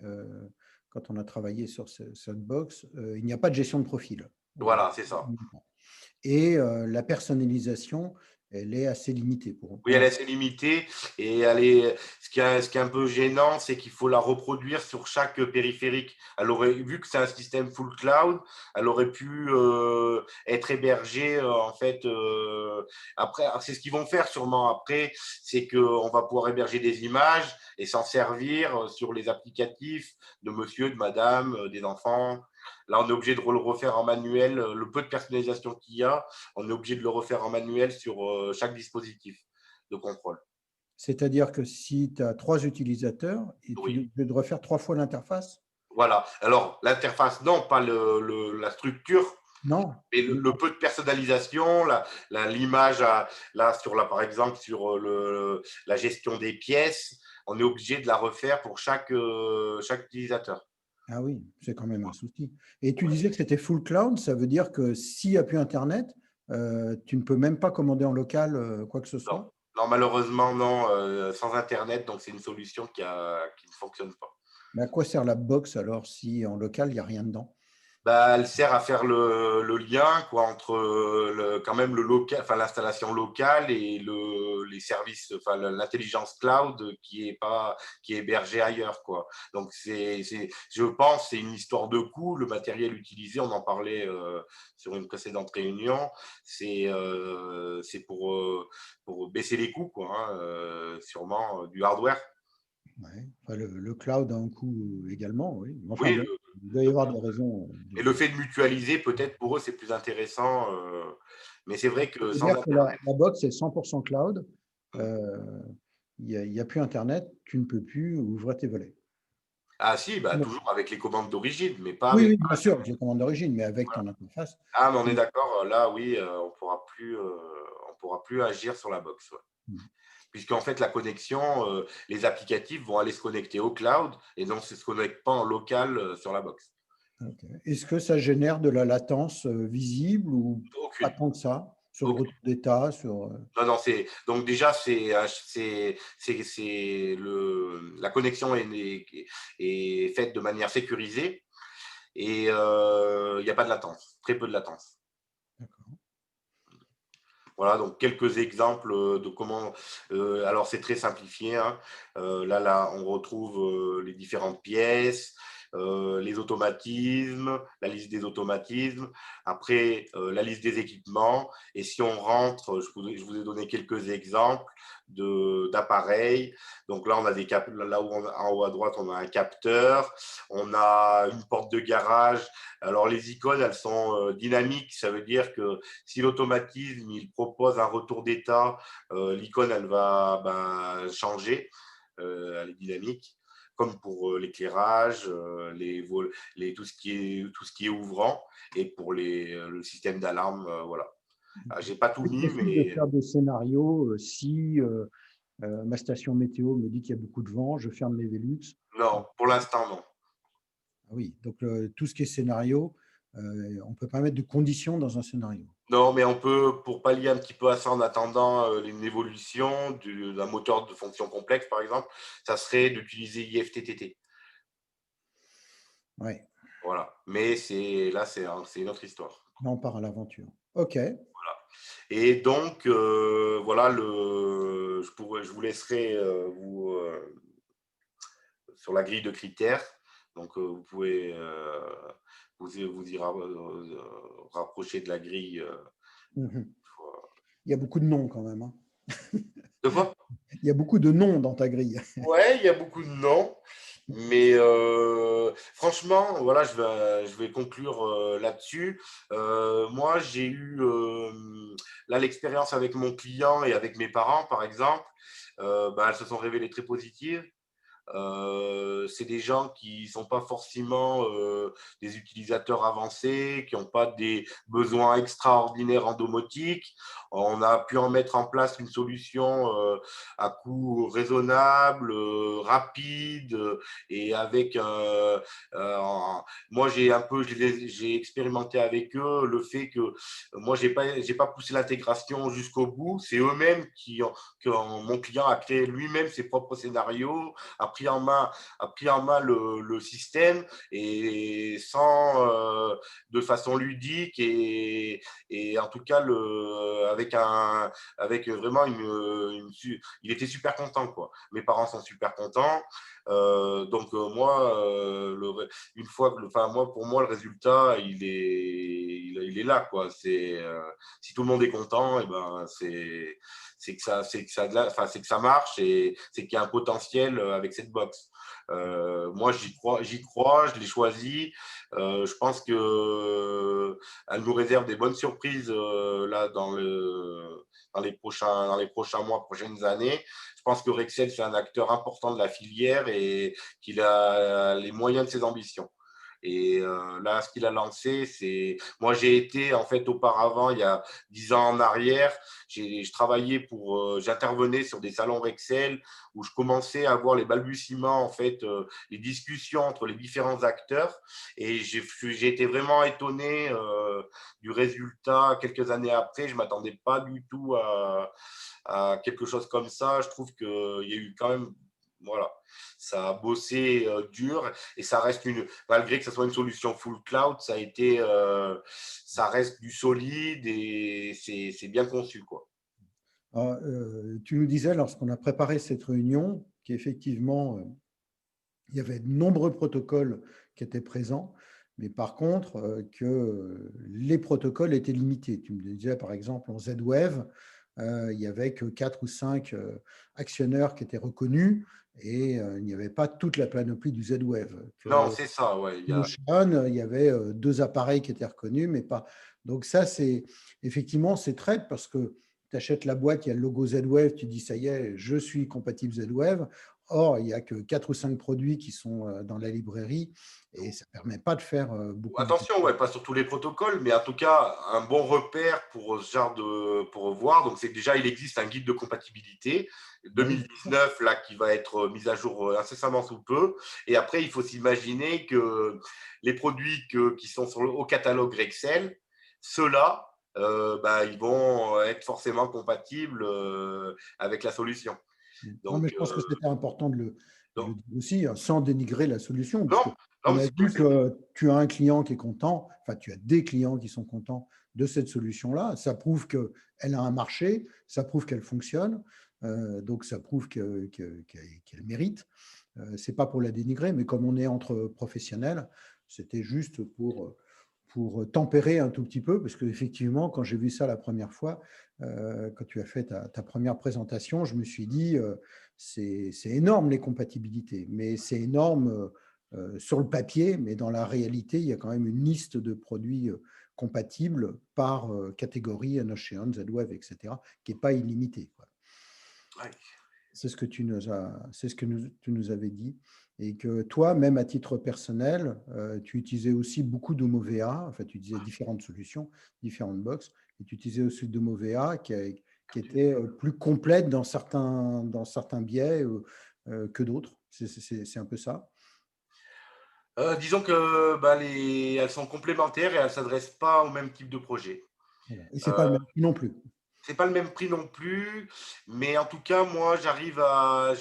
quand on a travaillé sur cette box, il n'y a pas de gestion de profil. Voilà, c'est ça. Et la personnalisation, elle est assez limitée pour eux. Oui, elle est assez limitée et ce qui est un peu gênant, c'est qu'il faut la reproduire sur chaque périphérique. Vu que c'est un système full cloud, elle aurait pu être hébergée en fait. Après, c'est ce qu'ils vont faire sûrement après, c'est qu'on va pouvoir héberger des images et s'en servir sur les applicatifs de monsieur, de madame, des enfants. Là, on est obligé de le refaire en manuel. Le peu de personnalisation qu'il y a, on est obligé de le refaire en manuel sur chaque dispositif de contrôle. C'est-à-dire que si tu as 3 utilisateurs, et tu devrais refaire 3 fois l'interface? Voilà. Alors, l'interface, non, pas la structure. Non. Mais le peu de personnalisation, l'image, par exemple, sur la gestion des pièces, on est obligé de la refaire pour chaque utilisateur. Ah oui, c'est quand même un souci. Et tu disais que c'était full cloud, ça veut dire que s'il n'y a plus Internet, tu ne peux même pas commander en local quoi que ce soit? Non, malheureusement, non, sans Internet, donc c'est une solution qui ne fonctionne pas. Mais à quoi sert la box alors si en local, il n'y a rien dedans? Bah, elle sert à faire le lien entre quand même l'installation locale et les services, l'intelligence cloud qui est hébergée ailleurs, quoi. Donc je pense c'est une histoire de coût. Le matériel utilisé, on en parlait sur une précédente réunion, c'est pour baisser les coûts, quoi, hein, sûrement du hardware. Ouais. Enfin, le cloud a un coût également, oui. Enfin, Oui, il doit y avoir des raisons. Et le fait de mutualiser, peut-être pour eux, c'est plus intéressant. Mais c'est vrai que sans C'est-à-dire que Internet. la box est 100% cloud. Il n'y a plus Internet, tu ne peux plus ouvrir tes volets. Ah si, toujours avec les commandes d'origine, mais pas Oui, avec. oui, bien sûr, avec les commandes d'origine, mais avec ton interface. Ah, mais on est d'accord, là, oui, on pourra plus agir sur la box. Ouais. Puisqu'en fait, la connexion, les applicatifs vont aller se connecter au cloud et donc ne se connectent pas en local sur la box. Okay. Est-ce que ça génère de la latence visible ou pas tant que ça sur le retour d'état Non, donc déjà la connexion est faite de manière sécurisée et il n'y a pas de latence, très peu de latence. D'accord. Voilà, donc quelques exemples de comment. Alors c'est très simplifié, hein. Là, on retrouve les différentes pièces. Les automatismes, la liste des automatismes, après la liste des équipements. Et si on rentre, je vous ai donné quelques exemples d'appareils. Donc là, on a là où en haut à droite, on a un capteur, on a une porte de garage. Alors les icônes, elles sont dynamiques, ça veut dire que si l'automatisme il propose un retour d'état, l'icône elle va changer, elle est dynamique. Comme pour l'éclairage, tout ce qui est ouvrant, et pour le système d'alarme, voilà. J'ai pas tout mis, mais. De faire des scénarios si ma station météo me dit qu'il y a beaucoup de vent, je ferme mes Velux. Non, pour l'instant, non. Oui, donc tout ce qui est scénario, on ne peut pas mettre de conditions dans un scénario. Non, mais on peut, pour pallier un petit peu à ça en attendant une évolution d'un moteur de fonction complexe, par exemple, ça serait d'utiliser IFTTT. Oui. Voilà. Mais là, c'est une autre histoire. Là, on part à l'aventure. OK. Voilà. Et donc, voilà, je vous laisserai sur la grille de critères. Donc, vous pouvez vous y rapprocher de la grille. Il y a beaucoup de noms quand même. Hein. De quoi? Il y a beaucoup de noms dans ta grille. Ouais, il y a beaucoup de noms. Mais franchement, voilà, je vais conclure là-dessus. Moi, j'ai eu l'expérience avec mon client et avec mes parents, par exemple. Elles se sont révélées très positives. C'est des gens qui ne sont pas forcément des utilisateurs avancés, qui n'ont pas des besoins extraordinaires en domotique. On a pu en mettre en place une solution à coût raisonnable, rapide, et avec moi j'ai expérimenté avec eux le fait que moi j'ai pas poussé l'intégration jusqu'au bout. C'est eux-mêmes mon client a créé lui-même ses propres scénarios, a pris en main le système et de façon ludique et en tout cas avec vraiment il était super content, quoi. Mes parents sont super contents. Moi, pour moi, le résultat, il est là, quoi. Si tout le monde est content, et ben c'est que ça marche et c'est qu'il y a un potentiel avec cette box. Moi, j'y crois, je l'ai choisi. Je pense qu'elle nous réserve des bonnes surprises là dans les prochains mois, prochaines années. Je pense que Rexel, c'est un acteur important de la filière et qu'il a les moyens de ses ambitions. Et là, ce qu'il a lancé, c'est… Moi, j'ai été, en fait, auparavant, il y a 10 ans en arrière, j'intervenais sur des salons Rexel où je commençais à voir les balbutiements, en fait, les discussions entre les différents acteurs. Et j'ai été vraiment étonné du résultat quelques années après. Je ne m'attendais pas du tout à quelque chose comme ça. Je trouve qu'il y a eu quand même… Voilà, ça a bossé dur et ça reste malgré que ce soit une solution full cloud, ça reste du solide et c'est bien conçu, quoi. Alors, tu nous disais lorsqu'on a préparé cette réunion qu'effectivement, il y avait de nombreux protocoles qui étaient présents, mais par contre, que les protocoles étaient limités. Tu me disais par exemple en Z-Wave, il n'y avait que 4 ou 5 actionneurs qui étaient reconnus et il n'y avait pas toute la panoplie du Z-Wave. Non, c'est ça, ouais. Il y avait 2 appareils qui étaient reconnus, mais pas. Donc ça, effectivement, c'est traite parce que tu achètes la boîte, il y a le logo Z-Wave, tu dis ça y est, je suis compatible Z-Wave. Or, il n'y a que 4 ou 5 produits qui sont dans la librairie et ça ne permet pas de faire beaucoup. Attention, ouais, pas sur tous les protocoles, mais en tout cas, un bon repère pour pour voir. Donc, c'est que déjà, il existe un guide de compatibilité 2019 là, qui va être mis à jour incessamment sous peu. Et après, il faut s'imaginer que les produits qui sont au catalogue Rexel, ceux-là, ils vont être forcément compatibles avec la solution. Donc, non, mais je pense que c'était important de le dire aussi, sans dénigrer la solution. On a vu que tu as un client qui est content, enfin, tu as des clients qui sont contents de cette solution-là. Ça prouve qu'elle a un marché, ça prouve qu'elle fonctionne, donc ça prouve qu'elle mérite. Ce n'est pas pour la dénigrer, mais comme on est entre professionnels, c'était juste pour tempérer un tout petit peu, parce qu'effectivement, quand j'ai vu ça la première fois, quand tu as fait ta première présentation, je me suis dit, c'est énorme les compatibilités, mais c'est énorme sur le papier, mais dans la réalité, il y a quand même une liste de produits compatibles par catégorie, Notion, Z-Wave, etc., qui n'est pas illimitée, quoi. Ouais. C'est ce que tu nous avais dit. Et que toi, même à titre personnel, tu utilisais aussi beaucoup d'Homovea, enfin, tu utilisais différentes solutions, différentes box, et tu utilisais aussi d'Homovea qui était plus complète dans certains biais que d'autres. C'est un peu ça. Disons que elles sont complémentaires et elles ne s'adressent pas au même type de projet. Et ce n'est pas le même prix non plus. C'est pas le même prix non plus, mais en tout cas, moi, j'arrive à.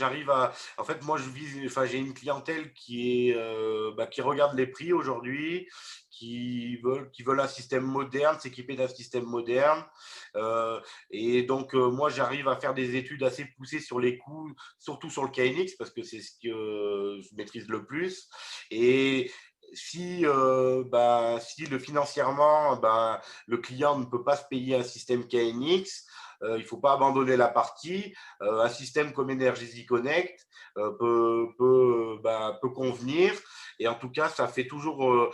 En fait, moi, j'ai une clientèle qui regarde les prix aujourd'hui, qui veulent un système moderne, s'équiper d'un système moderne. Et donc, moi, j'arrive à faire des études assez poussées sur les coûts, surtout sur le KNX, parce que c'est ce que je maîtrise le plus. Et si financièrement, le client ne peut pas se payer un système KNX, il ne faut pas abandonner la partie. Un système comme Energy Connect peut convenir. Et en tout cas, ça fait toujours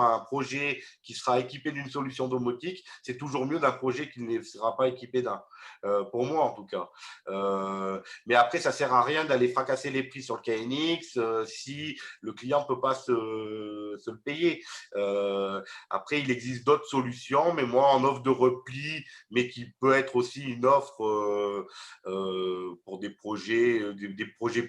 un projet qui sera équipé d'une solution domotique. C'est toujours mieux d'un projet qui ne sera pas équipé d'un. Pour moi, en tout cas. Mais après, ça ne sert à rien d'aller fracasser les prix sur le KNX si le client ne peut pas se le payer. Après, il existe d'autres solutions, mais moi, en offre de repli, mais qui peut être aussi une offre pour des projets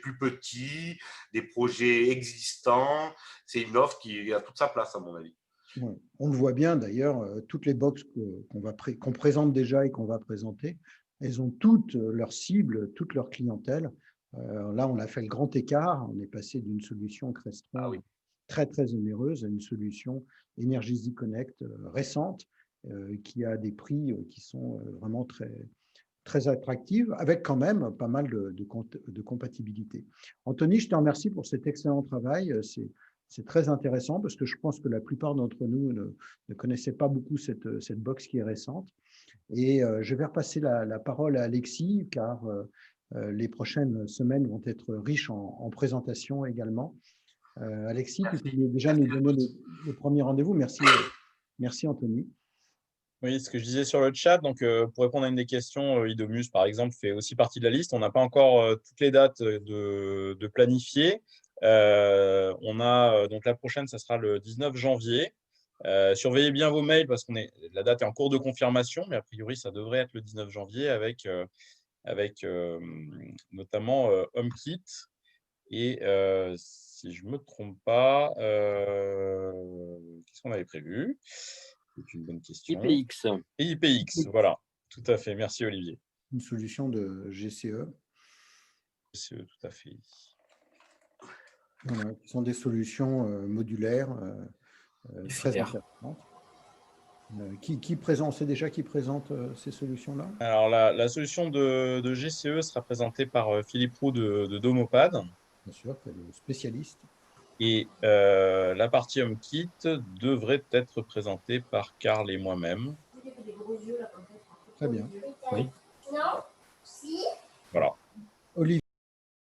plus petits, des projets existants. C'est une offre qui a toute sa place, à mon avis. Ouais. On le voit bien d'ailleurs, toutes les box qu'on présente déjà et qu'on va présenter, elles ont toutes leurs cibles, toute leur clientèle Là, on a fait le grand écart. On est passé d'une solution Crestron très, très onéreuse à une solution Energeasy Connect récente qui a des prix qui sont vraiment très, très attractives, avec quand même pas mal de compatibilité. Anthony, je te remercie pour cet excellent travail. C'est très intéressant parce que je pense que la plupart d'entre nous ne connaissaient pas beaucoup cette box qui est récente. Et je vais repasser la parole à Alexis, car les prochaines semaines vont être riches en présentations également. Alexis, tu peux déjà nous donner le premier rendez-vous. Merci Anthony. Oui, ce que je disais sur le chat, donc pour répondre à une des questions, Idomus, par exemple, fait aussi partie de la liste. On n'a pas encore toutes les dates de planifier. On a, donc la prochaine, ça sera le 19 janvier. Surveillez bien vos mails parce que la date est en cours de confirmation, mais a priori, ça devrait être le 19 janvier avec notamment HomeKit. Et si je ne me trompe pas, qu'est-ce qu'on avait prévu? C'est une bonne question. IPX. Et IPX, voilà. Tout à fait. Merci, Olivier. Une solution de GCE. GCE, tout à fait. Voilà, qui sont des solutions modulaires très intéressantes. On sait déjà qui présente ces solutions-là? Alors, la solution de GCE sera présentée par Philippe Roux de Domopad. Bien sûr, qui est le spécialiste. Et la partie HomeKit devrait être présentée par Karl et moi-même. Très bien. Oui. Voilà.